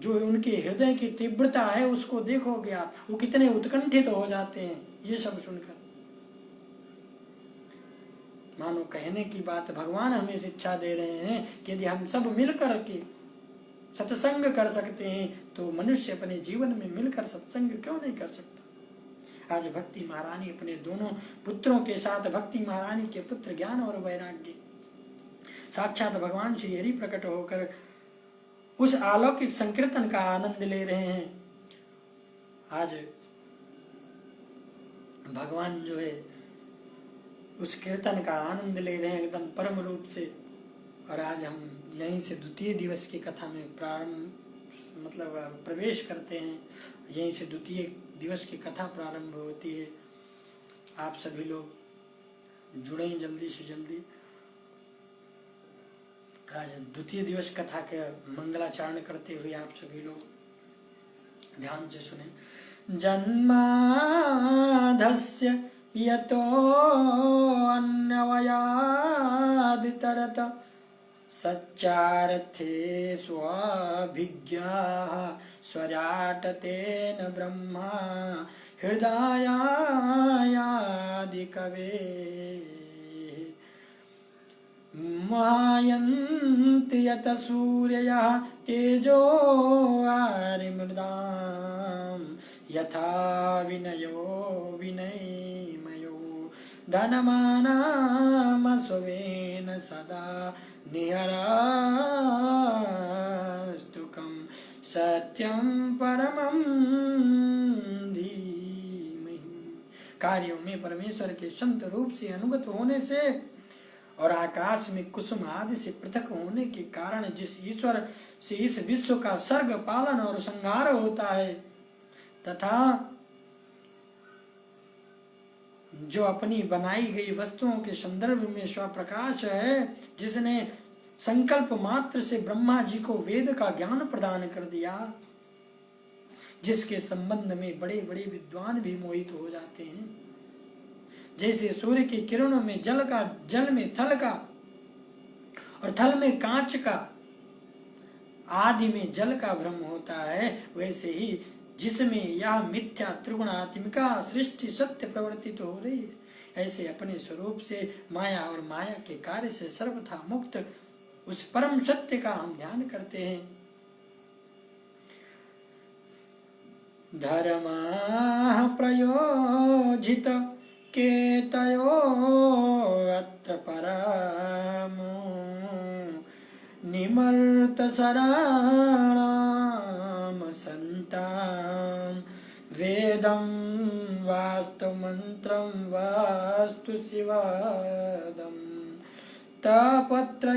जो उनके हृदय की तीव्रता है उसको देखोगे आप, वो कितने उत्कंठित हो जाते हैं ये सब सुनकर। मानो कहने की बात भगवान हमें शिक्षा दे रहे हैं कि यदि हम सब मिलकर के सत्संग कर सकते हैं, तो मनुष्य अपने जीवन में मिलकर सत्संग क्यों नहीं कर सकता? आज भक्ति महारानी अपने दोनों पुत्रों के साथ, भक्ति महारानी के पुत्र ज्ञान और वैराग्य, साक्षात भगवान श्री हरि प्रकट होकर उस अलौकिक संकीर्तन का आनंद ले रहे हैं। आज भगवान जो है उस कीर्तन का आनंद ले रहे हैं एकदम परम रूप से। और आज हम यहीं से द्वितीय दिवस की कथा में प्रवेश करते हैं। यहीं से द्वितीय दिवस की कथा प्रारंभ होती है। आप सभी लोग जुड़ें जल्दी से जल्दी। आज द्वितीय दिवस कथा के मंगलाचरण करते हुए आप सभी लोग ध्यान से सुने। जन्माधस्य यतो अन्वयादितरत सच्चार्थे स्वाभिज्ञाः स्वराटतेन ब्रह्मा हृदयादिकवे मायन्ति यत सूर्यः तेजो वारिमृदाम् यथा विनयो विनयमयो धनमानामस्वेन सदा निहरास्तुकं सत्यं परमं धीमहि। कार्यों में परमेश्वर के संत रूप से अनुगत होने से और आकाश में कुसुम आदि से पृथक होने के कारण जिस ईश्वर से इस विश्व का सर्ग पालन और संहार होता है, तथा जो अपनी बनाई गई वस्तुओं के संदर्भ में स्वप्रकाश है, जिसने संकल्प मात्र से ब्रह्मा जी को वेद का ज्ञान प्रदान कर दिया, जिसके संबंध में बड़े बड़े विद्वान भी मोहित हो जाते हैं। जैसे सूर्य की किरणों में जल में थल का और थल में कांच का, आदि में जल का भ्रम होता है, वैसे ही जिसमें यह मिथ्या त्रिगुणात्मिका सृष्टि सत्य प्रवर्तित हो रही है, ऐसे अपने स्वरूप से माया और माया के कार्य से सर्वथा मुक्त उस परम सत्य का हम ध्यान करते हैं। धर्मः प्रयोजित केतयो अत्र परमो निमर्त शरणं संतां वेदं वास्तु मंत्रं वास्तु शिवादं तापत्रयोन्मूलम्।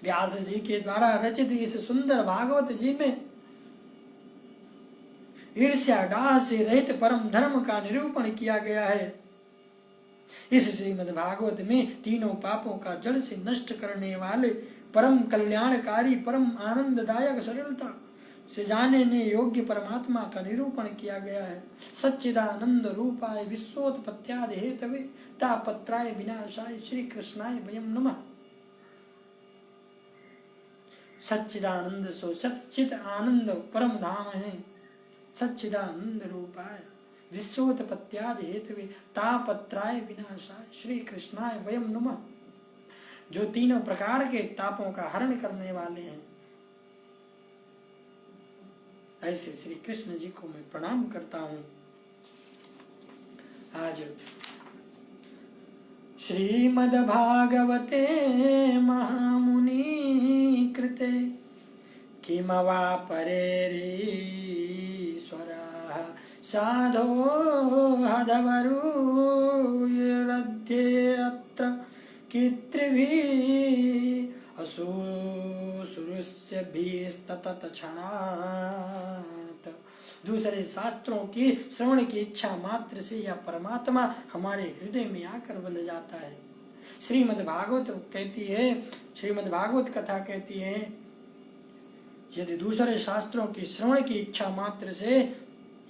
व्यास जी के द्वारा रचित इस सुंदर भागवत जी में ईर्ष्या डाह से रहित परम धर्म का निरूपण किया गया है। इस श्रीमद् भागवत में तीनों पापों का जड़ से नष्ट करने वाले परम कल्याणकारी परम आनंददायक सरलता से जानने योग्य परमात्मा का निरूपण किया गया है। सच्चिदानंद रूपाय विश्वोत्पत्त्यादि हेतवे तापत्राय विनाशाय श्री कृष्णाय वयं नमः। सच्चिदानंद सो सच्चित आनंद परम धाम है। सच्चिदानंद रूपाय विश्वोत्पत्त्यादि हेतवे तापत्राय विनाशाय श्री कृष्णाय वयं नमः, जो तीनों प्रकार के तापों का हरण करने वाले हैं। ऐसे श्री कृष्ण जी को मैं प्रणाम करता हूँ। आज श्रीमद्भागवते महामुनि कृते किमवा परेरीश्वरः साधो हदवरुयरध्येऽत्र कीर्तिभिः असुसुरस्यभिस्तततक्षणात्। दूसरे शास्त्रों की श्रवण की इच्छा मात्र से यह परमात्मा हमारे हृदय में आकर बंध जाता है। श्रीमद् भागवत कहती है, श्रीमद् भागवत कथा कहती है, यदि दूसरे शास्त्रों की श्रवण की इच्छा मात्र से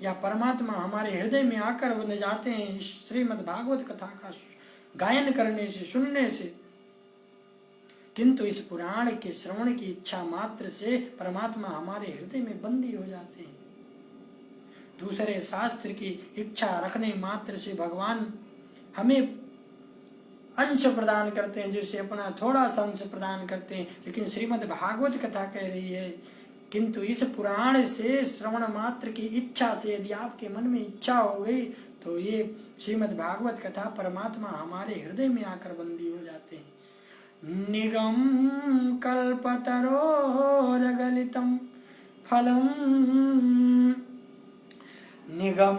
या परमात्मा हमारे हृदय में आकर बंध जाते हैं, इस श्रीमद् भागवत कथा का गायन करने से, सुनने से, किंतु इस पुराण के श्रवण की इच्छा मात्र से परमात्मा हमारे हृदय में बंदी हो जाते हैं। दूसरे शास्त्र की इच्छा रखने मात्र से भगवान हमें अंश प्रदान करते हैं, जिससे अपना थोड़ा सा अंश प्रदान करते हैं। लेकिन श्रीमद् भागवत कथा कह रही है, किंतु इस पुराण से श्रवण मात्र की इच्छा से यदि आपके मन में इच्छा हो गई तो ये श्रीमद् भागवत कथा परमात्मा हमारे हृदय में आकर बंदी हो जाते हैं। निगम कल्पतरोरगलितं फलम्, निगम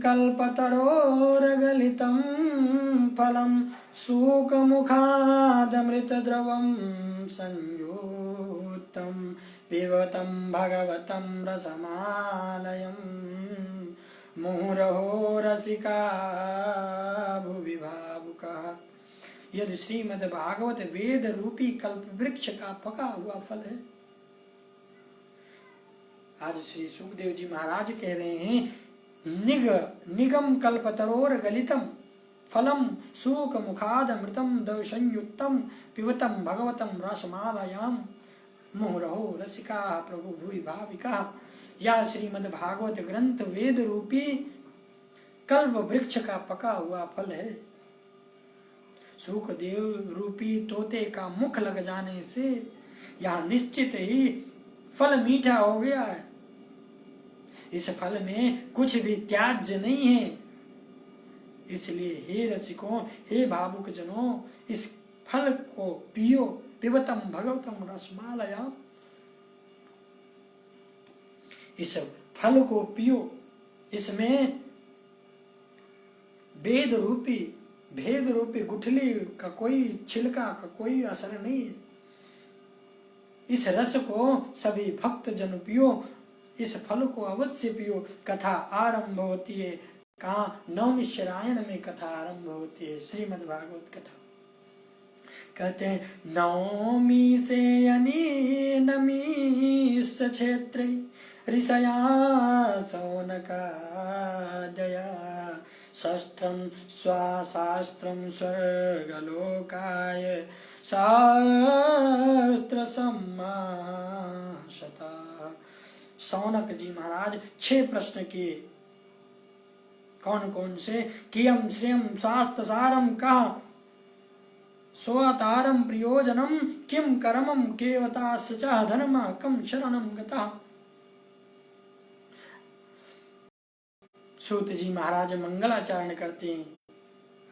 कल्पतरोरगलितं फलं सूकमुखादमृतद्रवं संयुतं पिबतं भगवतं रसमालयं मुहुरहो रसिका भुवि भावुकः। यदि श्रीमद् भागवत वेद रूपी कल्प वृक्ष का पका हुआ फल है। आज श्री सुखदेव जी महाराज कह रहे हैं, निगम कल्पतरोर गलितम फलम सूक मुखाद अमृतम दव संयुक्तम पिबतम भगवतम रसमालयाम मुहुरहो रसिका प्रभु भूरि भाविका। या श्रीमद् भागवत ग्रंथ वेद रूपी कल्प वृक्ष का पका हुआ फल है। सुखदेव रूपी तोते का मुख लग जाने से यह निश्चित ही फल मीठा हो गया है। इस फल में कुछ भी त्याज्य नहीं है। इसलिए हे रसिकों, हे भावुक जनों, इस फल को पियो। पिबतम भगवतम रसमालयाम, इस फल को पियो। इसमें भेद रूपी गुठली का कोई छिलका का कोई असर नहीं है। इस रस को सभी भक्त जन पियो, इस फल को अवश्य पियो। कथा आरंभ होती है, कहाँ नवमी श्रायण में कथा आरंभ होती है, श्रीमद् भागवत कथा। कहते हैं नवमी से अनीनमी क्षेत्रे ऋषया सौनकादया शस्त्रं स्वाशास्त्रं स्वर्गलोकाय सहस्त्रसम्माशता। सौनक जी महाराज 6 प्रश्न किए। कौन कौन से? कियम श्रियम शास्त्रसारम कहा, स्वतारम प्रयोजनम किम कर्मम केवतास्य च धर्म कम शरणम गता। सूत जी महाराज मंगलाचरण करते हैं।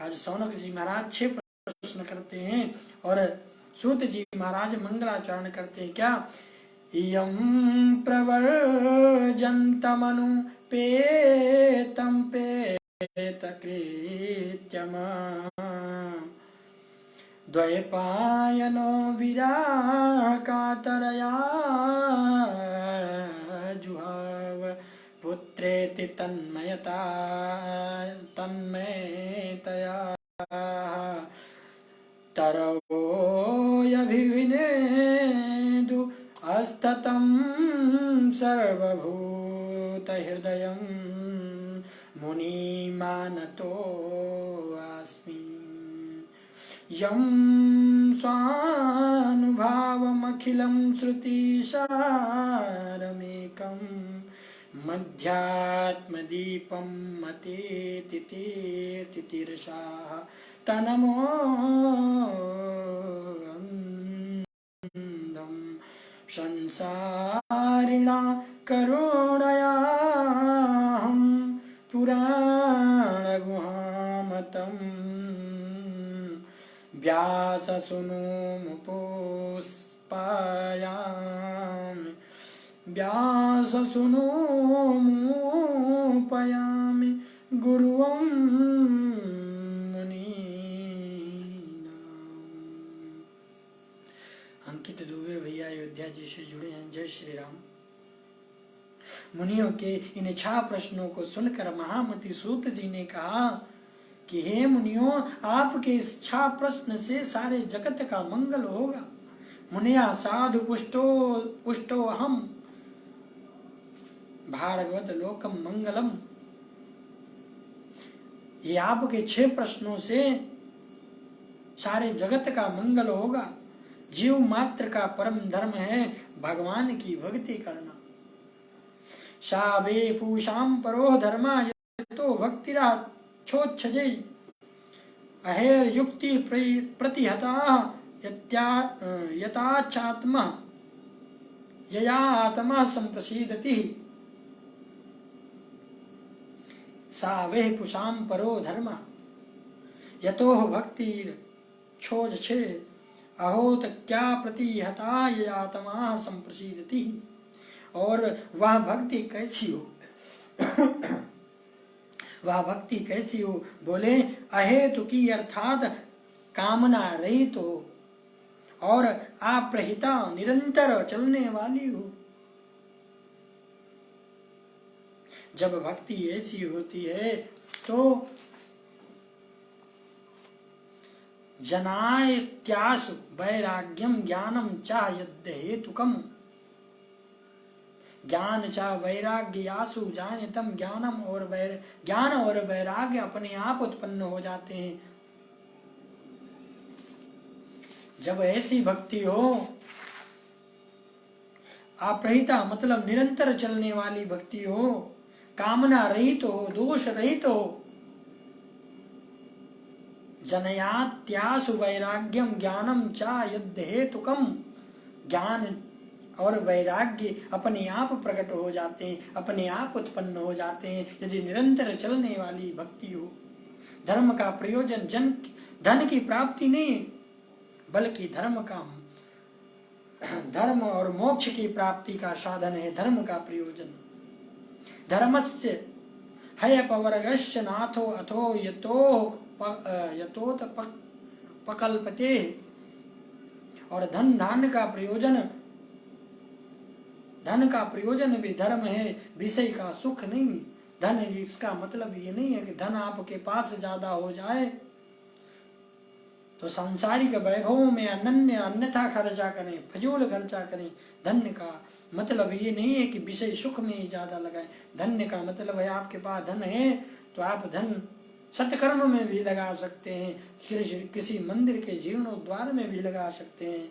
आज सौनक जी महाराज 6 प्रश्न करते हैं और सूत जी महाराज मंगलाचरण करते हैं। क्या? यम प्रवर्जन्तमनु पेतम पेतकृत्यम द्वैपायनो विराकातरया जुहाव पुत्रेति तन्मयतया तरवोऽयभिविनेदु अस्ततं सर्वभूतहृदयं मुनिमानतोऽस्मि। यं स्वानुभावमखिलं श्रुतिसारमेकं मध्यात्मदीपं मतेतितीर्षाः तनमोऽन्धं संसारिणा करुणयाहं पुराणगुहामतं व्याससूनुमुपोष्पायामि व्याससूनुमुपयामि गुरुं मुनीनाम्। अंकित दुबे भैया अयोध्या जी से जुड़े हैं। जय श्री राम। मुनियों के इन 6 प्रश्नों को सुनकर महामति सूत जी ने कहा कि हे मुनियों, आपके इस 6 प्रश्न से सारे जगत का मंगल होगा। मुनिया साधु पुष्टो हम भार्गवत लोकम मंगलम। ये आपके 6 प्रश्नों से सारे जगत का मंगल होगा। जीव मात्र का परम धर्म है भगवान की भक्ति करना। शावे पूषाम परो धर्मा यतो भक्तिरा छोच्छजे अहेर युक्ति प्रतिहता यताचात्म यया आत्मा संप्रसीदति सावे पूषाम परो धर्मा यतो भक्तिर छोच्छे अहोत क्या प्रतिहता यया आत्मा संप्रसीदति। और वह भक्ति कैसी हो वह भक्ति कैसी हो? बोले अहेतु की अर्थात कामना रहित हो और अप्रहिता निरंतर चलने वाली हो। जब भक्ति ऐसी होती है तो जनायत्यासु वैराग्यम ज्ञानम च यद्हेतुकम। ज्ञान चा वैराग्य आसु जानितम ज्ञानम। और ज्ञान और वैराग्य अपने आप उत्पन्न हो जाते हैं। जब ऐसी भक्ति हो, अप्रहिता मतलब निरंतर चलने वाली भक्ति हो, कामना रहित हो, दोष रहित हो। जनयात्यासु वैराग्यम ज्ञानम चा यद्हेतुकम। ज्ञान और वैराग्य अपने आप प्रकट हो जाते हैं, अपने आप उत्पन्न हो जाते हैं यदि निरंतर चलने वाली भक्ति हो। धर्म का प्रयोजन धन की प्राप्ति नहीं, बल्कि धर्म और मोक्ष की प्राप्ति का साधन है धर्म का प्रयोजन। धर्मस्य हयपवर्गस्य नाथो अथो यतोत पकल्पते। और धन का प्रयोजन भी धर्म है, विषय का सुख नहीं। धन इसका मतलब ये नहीं है कि धन आपके पास ज्यादा हो जाए तो सांसारिक वैभवों में अन्यथा खर्चा करें, फजूल खर्चा करें। धन्य का मतलब ये नहीं है कि विषय सुख में ही ज्यादा लगाए। धन्य का मतलब है आपके पास धन है तो आप धन सत्कर्म में भी लगा सकते हैं, किसी मंदिर के जीर्णोद्धार में भी लगा सकते हैं,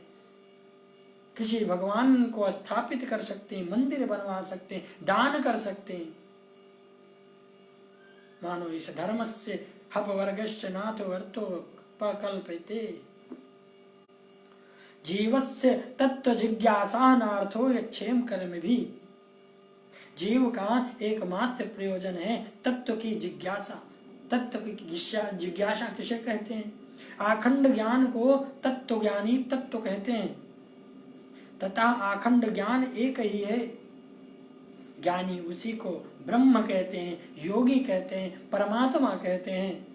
किसी भगवान को स्थापित कर सकते हैं, मंदिर बनवा सकते हैं, दान कर सकते हैं। मानो इस धर्म से हपवर्गस्य नाथो अर्थो पकल्पते। जीवस्य तत्व जिज्ञासानार्थो यक्षेम कर्म भी। जीव का एकमात्र प्रयोजन है तत्व की जिज्ञासा। तत्व की जिज्ञासा किसे कहते हैं? आखंड ज्ञान को तत्व ज्ञानी तत्व कहते हैं तथा आखंड ज्ञान एक ही है। ज्ञानी उसी को ब्रह्म कहते हैं, योगी कहते हैं, परमात्मा कहते हैं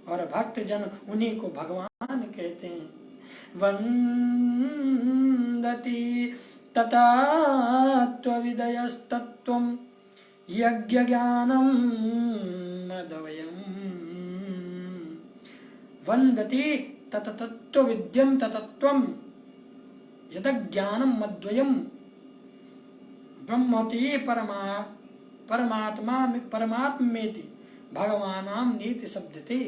और भक्त जन उन्हीं को भगवान कहते हैं। वंदति तत्त्वविदयस्तत्त्वं यज्ञ ज्ञानम मदवयम्। वंदति तत्तत्त्वविद्यं तत्त्वं यज्ञानम मद्वयम्। ब्रह्मति परमात्मेति भगवानाम नीति शब्दते।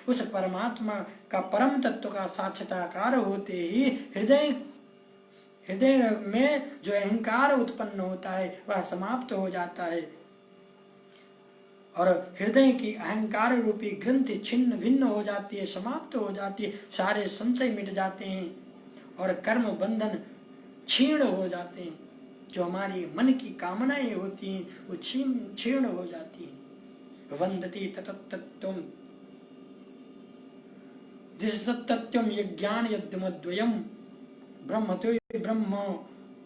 उस परमात्मा का परम तत्व का साक्षात्कार होते ही हृदय में जो अहंकार उत्पन्न होता है वह समाप्त हो जाता है और हृदय की अहंकार रूपी ग्रंथि छिन्न भिन्न हो जाती है, समाप्त हो जाती है। सारे संशय मिट जाते हैं और कर्म बंधन क्षीण हो जाते हैं। जो हमारी मन की कामनाएं होती हैं वो क्षीण हो जाती हैं। वंदति तत्तत्त्वम् दिशसत्यम यज्ञान यद्यमद्वयम ब्रह्मतो ब्रह्म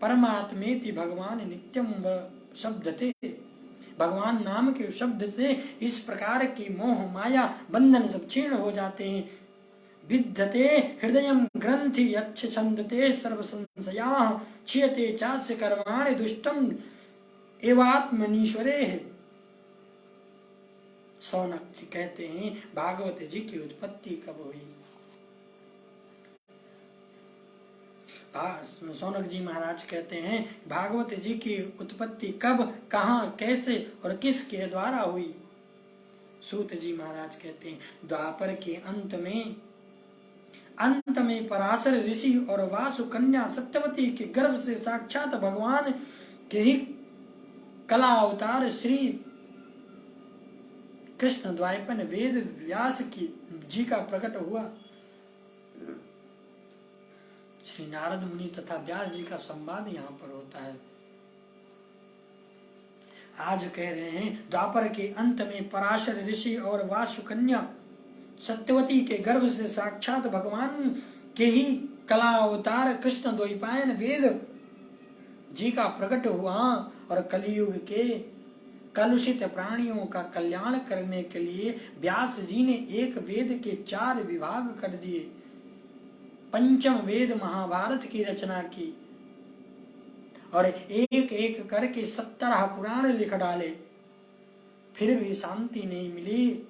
परमात्मेति भगवान नित्यम शब्दते। भगवान नाम के शब्द से इस प्रकार की मोह माया बंधन सब क्षीण हो जाते हैं। विद्यते हृदयं ग्रंथि यच्छ छंदते सर्व संशयाः क्षीयते चास्य कर्माणि दुष्टम एवात्मनीश्वरे। सौनक जी कहते हैं भागवत जी की उत्पत्ति कब हुई। सौनक जी महाराज कहते हैं भागवत जी की उत्पत्ति कब, कहाँ, कैसे और किसके द्वारा हुई। सूत जी महाराज कहते हैं द्वापर के अंत में पराशर ऋषि और वासु कन्या सत्यवती के गर्भ से साक्षात भगवान के ही कला अवतार श्री कृष्ण द्वैपायन वेद व्यास की जी का प्रकट हुआ। श्री नारद मुनि तथा व्यास जी का संवाद यहाँ पर होता है। आज कह रहे हैं द्वापर के अंत में पराशर ऋषि और वासु कन्या सत्यवती के गर्भ से साक्षात भगवान के ही कला अवतार कृष्ण द्वैपायन वेद जी का प्रकट हुआ और कलियुग के कलुषित प्राणियों का कल्याण करने के लिए व्यास जी ने एक वेद के 4 विभाग कर दिए। पंचम वेद महाभारत की रचना की और एक एक करके 17 पुराण लिख डाले। फिर भी शांति नहीं मिली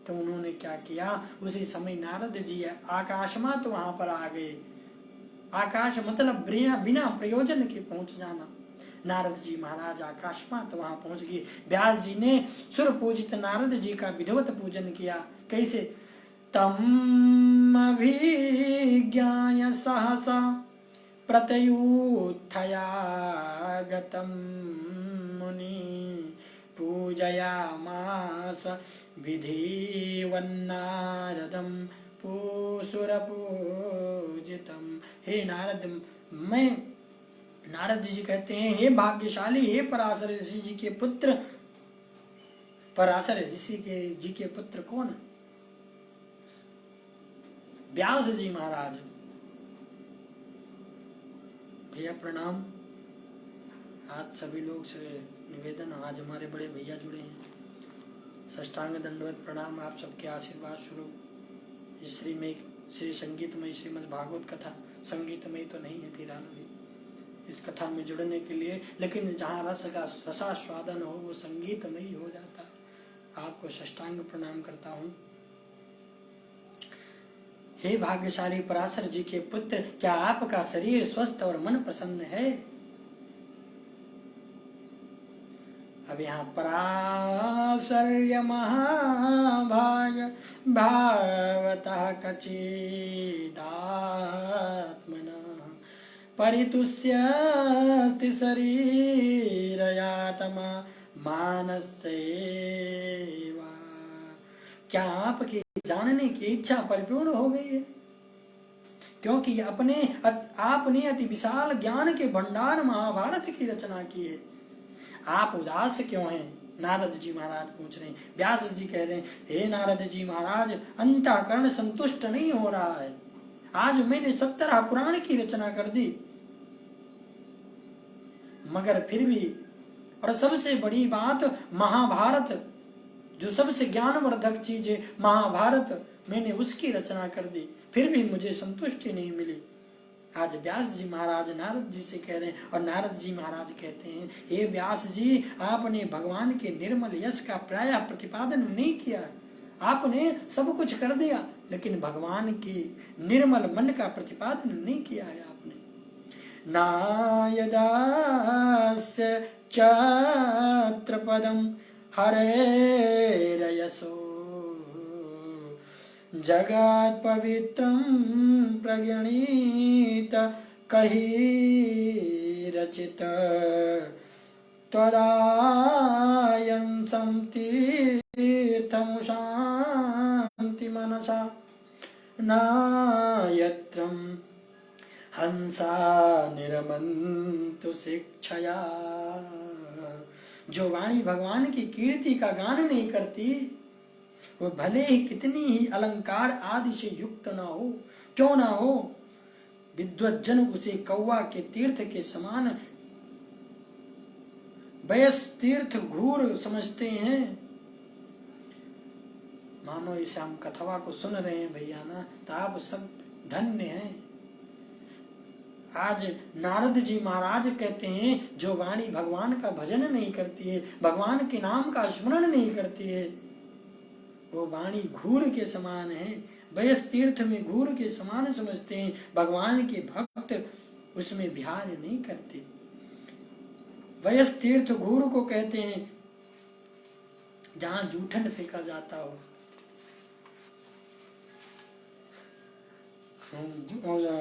तो उन्होंने क्या किया, उसी समय नारद जी आकाशमात वहां पर आ गए। आकाश मतलब बिना प्रयोजन के पहुंच जाना। नारद जी महाराज आकाशमात वहां पहुंच गए। व्यास जी ने सुर पूजित नारद जी का विधिवत पूजन किया। कैसे, तम अभिज्ञाय सहसा प्रतयुत्थया गतं मुनि पूजयामास विधिवन्नारदं सुरपूजितम। हे नारद, मैं नारद जी कहते हैं हे भाग्यशाली, हे पराशर ऋषि जी के पुत्र। पराशर ऋषि जी के पुत्र कौन? व्यास जी महाराज। भैया प्रणाम। आज सभी लोग से निवेदन, आज हमारे बड़े भैया जुड़े हैं, साष्टांग दंडवत प्रणाम। आप सबके आशीर्वाद स्वरूप श्री संगीतमय श्रीमद् भागवत कथा, संगीतमय तो नहीं है फिलहाल अभी इस कथा में जुड़ने के लिए, लेकिन जहाँ रसास्वादन हो वो संगीतमय हो जाता है। आपको साष्टांग प्रणाम करता हूँ। हे भाग्यशाली पराशर जी के पुत्र, क्या आपका शरीर स्वस्थ और मन प्रसन्न है? अब यहाँ पराशर्य महाभाग भावतः कचिदात्मना परितुष्यस्ति शरीरयातमा मानसेवा। क्या आपकी जानने की इच्छा परिपूर्ण हो गई है? क्योंकि आपने अति विशाल ज्ञान के भंडार महाभारत की रचना की है। आप उदास क्यों हैं? नारद जी महाराज पूछ रहे हैं। व्यास जी कह रहे हैं हे नारद जी महाराज, अंतःकरण संतुष्ट नहीं हो रहा है। आज मैंने 17 पुराण की रचना कर दी, मगर फिर भी, और सबसे बड़ी बात महाभारत, जो सबसे ज्ञानवर्धक चीज है महाभारत, मैंने उसकी रचना कर दी, फिर भी मुझे संतुष्टि नहीं मिली। आज व्यास जी महाराज नारद जी से कह रहे हैं, और नारद जी महाराज कहते हैं हे व्यास जी, आपने भगवान के निर्मल यश का प्रायः प्रतिपादन नहीं किया। आपने सब कुछ कर दिया, लेकिन भगवान की निर्मल मन का प्रतिपादन नहीं किया है आपने। नायदास्य चत्र पदम हरेरयसो जगत् पवित्रं प्रगणित कहि रचित त्वदायंसं तीर्थं शान्ति मनसा नायत्रं हंसा निरमन्तु शिक्षया। जो वाणी भगवान की कीर्ति का गान नहीं करती, वो भले ही कितनी ही अलंकार आदि से युक्त ना हो, क्यों ना हो, विद्वज्जन उसे कौवा के तीर्थ के समान वयस तीर्थ घूर समझते हैं। मानो इसे हम कथवा को सुन रहे हैं भैया ना, तो आप सब धन्य हैं। आज नारद जी महाराज कहते हैं जो वाणी भगवान का भजन नहीं करती है, भगवान के नाम का स्मरण नहीं करती है, वो वाणी घूर के समान है, वयस तीर्थ में घूर के समान समझते हैं। भगवान के भक्त उसमें विहार नहीं करते। वयस तीर्थ घूर को कहते हैं जहां जूठन फेंका जाता हो।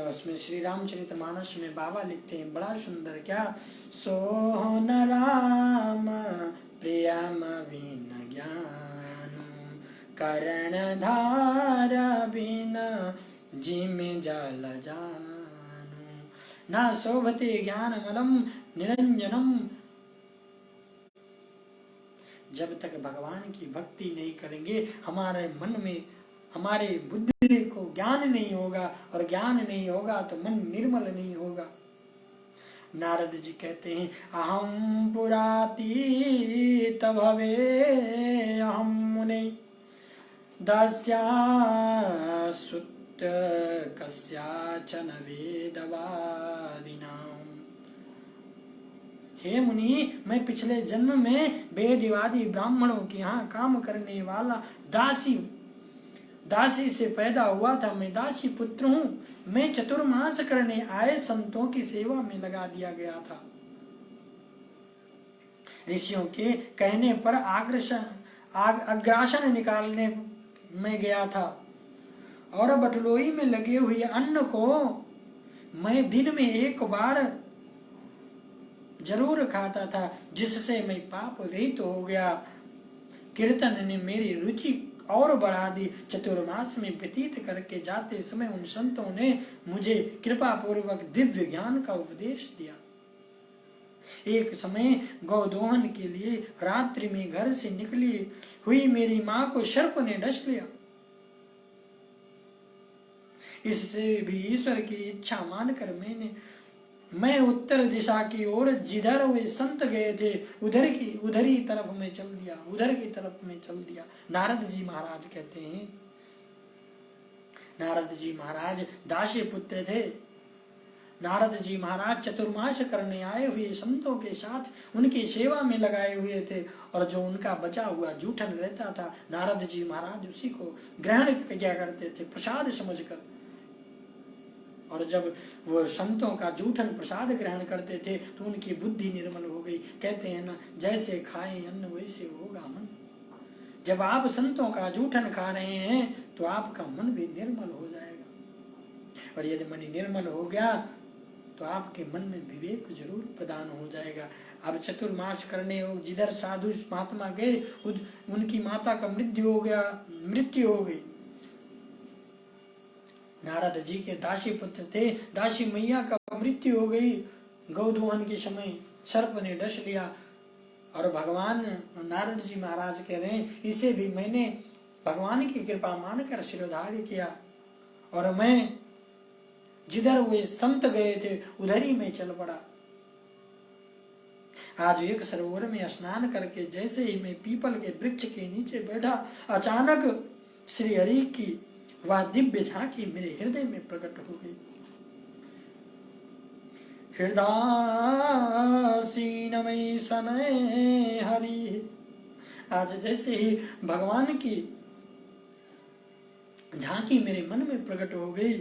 उसमें श्री रामचरितमानस में बाबा लिखते हैं बड़ा सुंदर, क्या सोहन राम प्रियम बिन ज्ञान करण धारा बिन जिम जल जानु ना शोभते ज्ञान मलम निरंजनम। जब तक भगवान की भक्ति नहीं करेंगे, हमारे मन में, हमारे बुद्धि को ज्ञान नहीं होगा, और ज्ञान नहीं होगा तो मन निर्मल नहीं होगा। नारद जी कहते हैं अहम पुरातीत भवे अहम मुने दास्या सुत कस्याचन वेदवादिनाम। हे मुनि, मैं पिछले जन्म में वेदवादी ब्राह्मणों के यहाँ काम करने वाला दासी से पैदा हुआ था। मैं दासी पुत्र हूँ। मैं चतुर्मास करने आए संतों की सेवा में लगा दिया गया था। ऋषियों के कहने पर अग्रासन निकालने में गया था, और बटलोई में लगे हुए अन्न को मैं दिन में एक बार जरूर खाता था, जिससे मैं पाप रहित हो गया। कीर्तन ने मेरी रुचि और बढ़ा दी। चतुर्मास में व्यतीत करके जाते समय उन संतों ने मुझे कृपा पूर्वक दिव्य ज्ञान का उपदेश दिया। एक समय गौदोहन के लिए रात्रि में घर से निकली हुई मेरी माँ को सर्प ने डस लिया। इससे भी ईश्वर की इच्छा मानकर मैं उत्तर दिशा की ओर जिधर वे संत गए थे उधर की तरफ में चल दिया। नारद जी महाराज कहते हैं, नारद जी महाराज दासी पुत्र थे। नारद जी महाराज चतुर्मास करने आए हुए संतों के साथ उनकी सेवा में लगाए हुए थे, और जो उनका बचा हुआ जूठन रहता था, नारद जी महाराज उसी को ग्रहण किया करते थे प्रसाद समझकर। और जब वो संतों का जूठन प्रसाद ग्रहण करते थे तो उनकी बुद्धि निर्मल हो गई। कहते हैं ना, जैसे खाए अन्न वैसे होगा मन। जब आप संतों का जूठन खा रहे हैं तो आपका मन भी निर्मल हो जाएगा, और यदि मन निर्मल हो गया तो आपके मन में विवेक जरूर प्रदान हो जाएगा। अब चतुर्मास करने जिधर साधु महात्मा गए उनकी माता का मृत्यु हो गई। नारद जी के दासी पुत्र थे, दासी मैया का मृत्यु हो गई। गौदोहन के समय सर्प ने डस लिया, और भगवान नारद जी महाराज कह रहे हैं इसे भी मैंने भगवान की कृपा मानकर शिरोधार्य किया, और मैं जिधर वे संत गए थे उधर ही मैं चल पड़ा। आज एक सरोवर में स्नान करके जैसे ही मैं पीपल के वृक्ष के नीचे बैठा, अचानक श्री हरि की वह दिव्य झांकी मेरे हृदय में प्रकट हो गई। हृदय सनय हरि। आज जैसे ही भगवान की झांकी मेरे मन में प्रकट हो गई,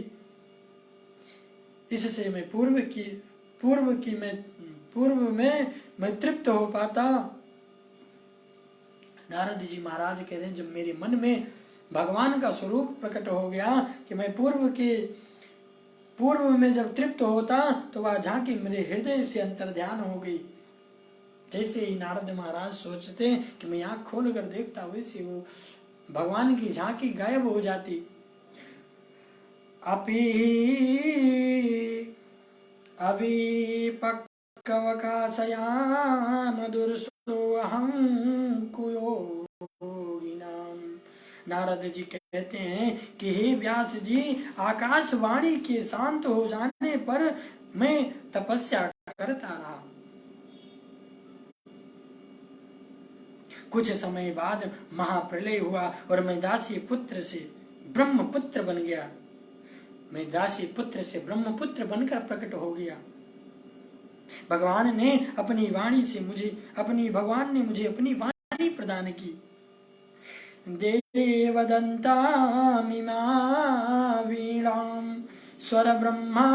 इससे मैं पूर्व में मैं तृप्त हो पाता। नारद जी महाराज कह रहे हैं जब मेरे मन में भगवान का स्वरूप प्रकट हो गया कि मैं पूर्व में जब तृप्त होता तो वह झांकी मेरे हृदय से अंतर्ध्यान हो गई। जैसे ही नारद महाराज सोचते कि मैं आँख खोल कर देखता, वैसे वो भगवान की झांकी गायब हो जाती। अभी पक्कवकाशयान दुर्सोऽहं कुयोगिनां नारद जी कहते हैं कि हे व्यास जी, आकाशवाणी के शांत हो जाने पर मैं तपस्या करता रहा। कुछ समय बाद महाप्रलय हुआ और मैं दासी पुत्र से ब्रह्मपुत्र बन गया। मैं दासी पुत्र से ब्रह्मपुत्र बनकर प्रकट हो गया। भगवान ने अपनी वाणी से मुझे अपनी वाणी प्रदान की। देवदन्तामिमा वीणां स्वर ब्रह्मा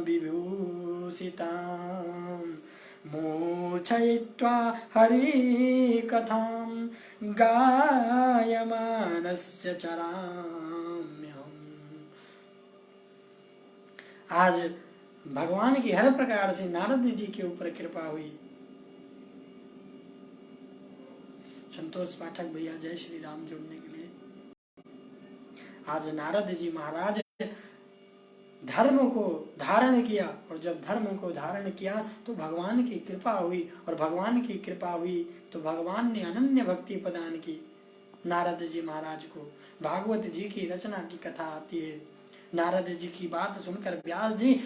विभूषितां मूर्छयित्वा हरिकथां गायमानस्य चराम्यहम्। आज भगवान की हर प्रकार से नारद जी के ऊपर कृपा हुई। संतोष पाठक भैया जय श्री राम जुड़ने के लिए। आज नारद जी महाराज धर्म को धारण किया, और जब धर्म को धारण किया तो भगवान की कृपा हुई, और भगवान की कृपा हुई तो भगवान ने अनन्य भक्ति प्रदान की नारद जी महाराज को। भागवत जी की रचना की कथा आती है। नारद जी की बात सुनकर व्यास जी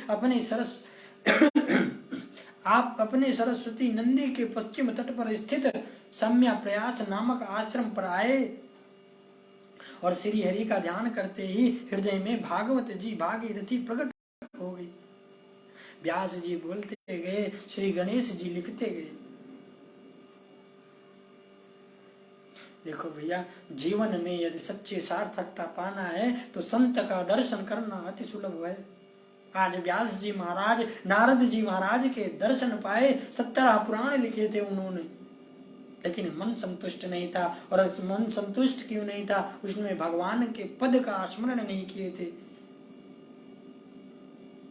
आप अपने सरस्वती नंदी के पश्चिम तट पर स्थित सम्या प्रयास नामक आश्रम पर आए और श्री हरि का ध्यान करते ही हृदय में भागवत जी भागीरथी प्रकट हो गई। व्यास जी बोलते गए, श्री गणेश जी लिखते गए। देखो भैया, जीवन में यदि सच्ची सार्थकता पाना है तो संत का दर्शन करना अति सुलभ है। आज व्यास जी महाराज नारद जी महाराज के दर्शन पाए, 17 पुराण लिखे थे उन्होंने, लेकिन मन संतुष्ट नहीं था। और मन संतुष्ट क्यों नहीं था? उसमें भगवान के पद का स्मरण नहीं किए थे।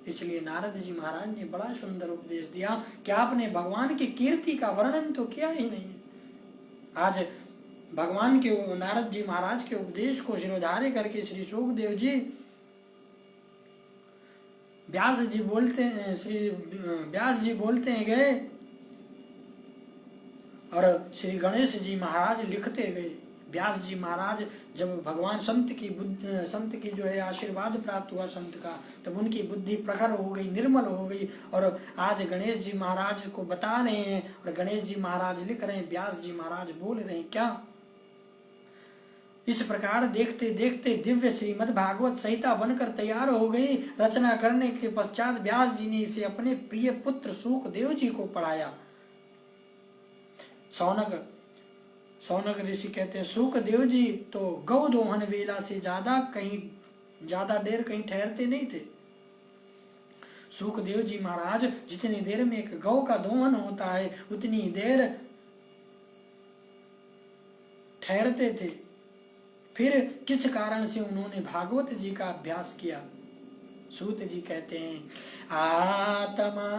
इसलिए नारद जी महाराज ने बड़ा सुंदर उपदेश दिया कि आपने भगवान की कीर्ति का वर्णन तो किया ही नहीं। आज भगवान के नारद जी महाराज के उपदेश को शिरोधार्य करके श्री शुकदेव जी व्यास जी बोलते हैं गए, और श्री गणेश जी महाराज लिखते गए। व्यास जी महाराज जब भगवान संत की जो है आशीर्वाद प्राप्त हुआ संत का, तब उनकी बुद्धि प्रखर हो गई, निर्मल हो गई, और आज गणेश जी महाराज को बता रहे हैं, और गणेश जी महाराज लिख रहे हैं, व्यास जी महाराज बोल रहे हैं। क्या इस प्रकार देखते देखते दिव्य श्रीमद् भागवत संहिता बनकर तैयार हो गई। रचना करने के पश्चात व्यास जी ने इसे अपने प्रिय पुत्र शुकदेव जी को पढ़ाया। सौनक ऋषि कहते हैं, शुकदेव जी तो गौ दोहन वेला से ज्यादा देर कहीं ठहरते नहीं थे। शुकदेव जी महाराज जितनी देर में एक गौ का दोहन होता है उतनी देर ठहरते थे। फिर किस कारण से उन्होंने भागवत जी का अभ्यास किया? सूत जी कहते हैं, आत्मा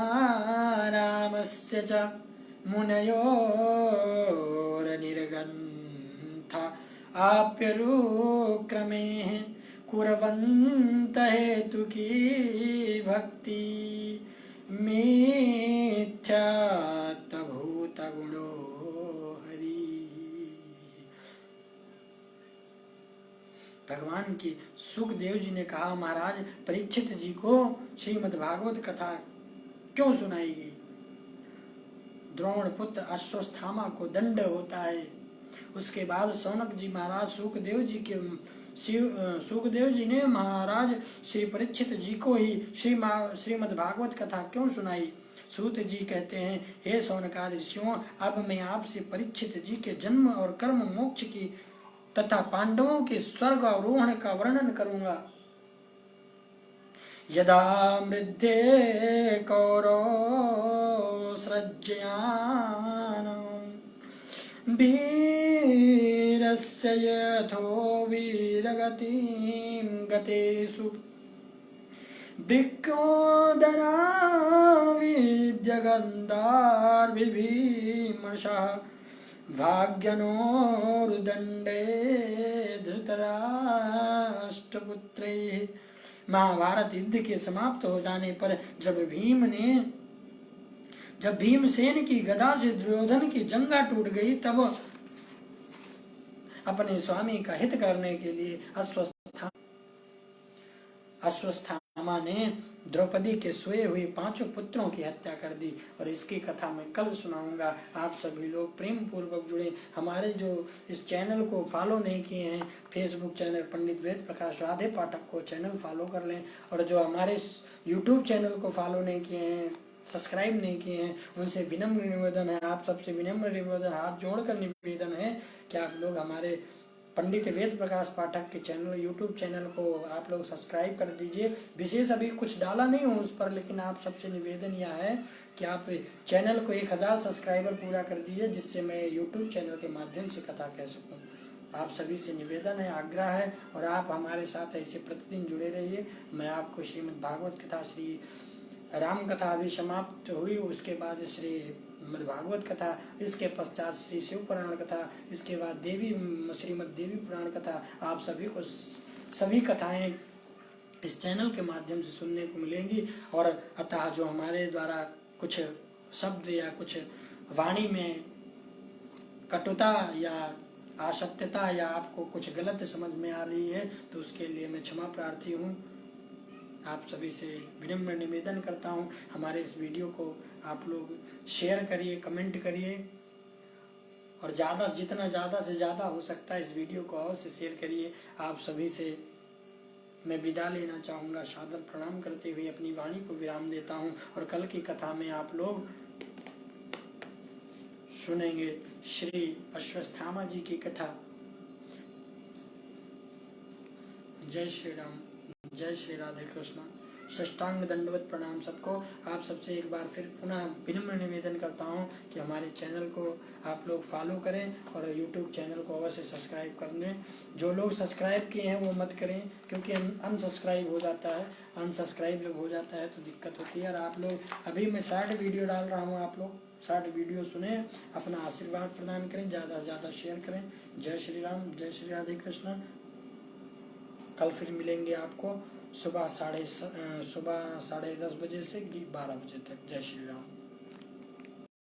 रामस्य च मुनयोर्निर्गन्थ आप्यनुक्रमे कुर्वन्त हेतुकी भक्ति मिथ्यात्वभूतगुणो हरि। भगवान की शुकदेव जी ने कहा, महाराज परीक्षित जी को श्रीमद् भागवत कथा क्यों सुनाई गई? द्रोण पुत्र अश्वत्थामा को दंड होता है। उसके बाद सौनक जी महाराज शुकदेव जी ने महाराज श्री परीक्षित जी को ही श्रीमद् भागवत कथा क्यों सुनाई? सूत जी कहते हैं, हे सौनकादि ऋषियों, अब मैं आपसे परीक्षित जी के जन्म और कर्म मोक्ष की तथा पांडवों के स्वर्ग आरोहण का वर्णन करूंगा। यदा मृद्धे कौरव सृज्यानां वीरस्य यथो वीरगतिं गतेषु विक्रोदना विद्यगन्धार्भिर्विमर्शः भाग्यनोरुदण्डे धृतराष्ट्रपुत्रैः। महाभारत युद्ध के समाप्त हो जाने पर जब भीमसेन की गदा से दुर्योधन की जंघा टूट गई, तब अपने स्वामी का हित करने के लिए अश्वस्थामा ने द्रौपदी के सोए हुए 5 पुत्रों की हत्या कर दी। और इसकी कथा मैं कल सुनाऊंगा। आप सभी लोग प्रेम पूर्वक जुड़े। हमारे जो इस चैनल को फॉलो नहीं किए हैं, फेसबुक चैनल पंडित वेद प्रकाश राधे पाठक को चैनल फॉलो कर लें। और जो हमारे यूट्यूब चैनल को फॉलो नहीं किए हैं, सब्सक्राइब नहीं किए हैं, उनसे विनम्र निवेदन है, आप सबसे विनम्र निवेदन, हाथ जोड़कर निवेदन है कि आप लोग हमारे पंडित वेद प्रकाश पाठक के चैनल यूट्यूब चैनल को आप लोग सब्सक्राइब कर दीजिए। विशेष अभी कुछ डाला नहीं हूँ उस पर, लेकिन आप सबसे निवेदन यह है कि आप चैनल को 1000 सब्सक्राइबर पूरा कर दीजिए, जिससे मैं यूट्यूब चैनल के माध्यम से कथा कह सकूँ। आप सभी से निवेदन है, आग्रह है, और आप हमारे साथ ऐसे प्रतिदिन जुड़े रहिए। मैं आपको श्रीमद् भागवत कथा, श्री राम कथा अभी समाप्त हुई, उसके बाद श्री भागवत कथा, इसके पश्चात श्री शिव पुराण कथा, इसके बाद श्रीमद् देवी पुराण कथा, आप सभी को सभी कथाएं इस चैनल के माध्यम से सुनने को मिलेंगी। और अतः जो हमारे द्वारा कुछ शब्द या कुछ वाणी में कटुता या असत्यता या आपको कुछ गलत समझ में आ रही है, तो उसके लिए मैं क्षमा प्रार्थी हूँ। आप सभी से विनम्र निवेदन करता हूँ, हमारे इस वीडियो को आप लोग शेयर करिए, कमेंट करिए, और जितना ज़्यादा से ज़्यादा हो सकता है इस वीडियो को अवश्य शेयर करिए। आप सभी से मैं विदा लेना चाहूँगा, सादर प्रणाम करते हुए अपनी वाणी को विराम देता हूँ। और कल की कथा में आप लोग सुनेंगे श्री अश्वस्थामा जी की कथा। जय श्री राम, जय श्री राधे कृष्ण। साष्टांग दंडवत प्रणाम सबको। आप सबसे एक बार फिर पुनः विनम्र निवेदन करता हूं कि हमारे चैनल को आप लोग फॉलो करें और यूट्यूब चैनल को अवश्य सब्सक्राइब कर लें। जो लोग सब्सक्राइब किए हैं वो मत करें, क्योंकि अनसब्सक्राइब हो जाता है। अनसब्सक्राइब जब हो जाता है तो दिक्कत होती है। और आप लोग, अभी मैं शॉर्ट वीडियो डाल रहा हूँ, आप लोग शॉर्ट वीडियो सुने, अपना आशीर्वाद प्रदान करें, ज़्यादा से ज़्यादा शेयर करें। जय श्री राम, जय श्री राधे कृष्ण। कल फिर मिलेंगे आपको सुबह 10:30 बजे से 12 बजे तक। जय श्री राम।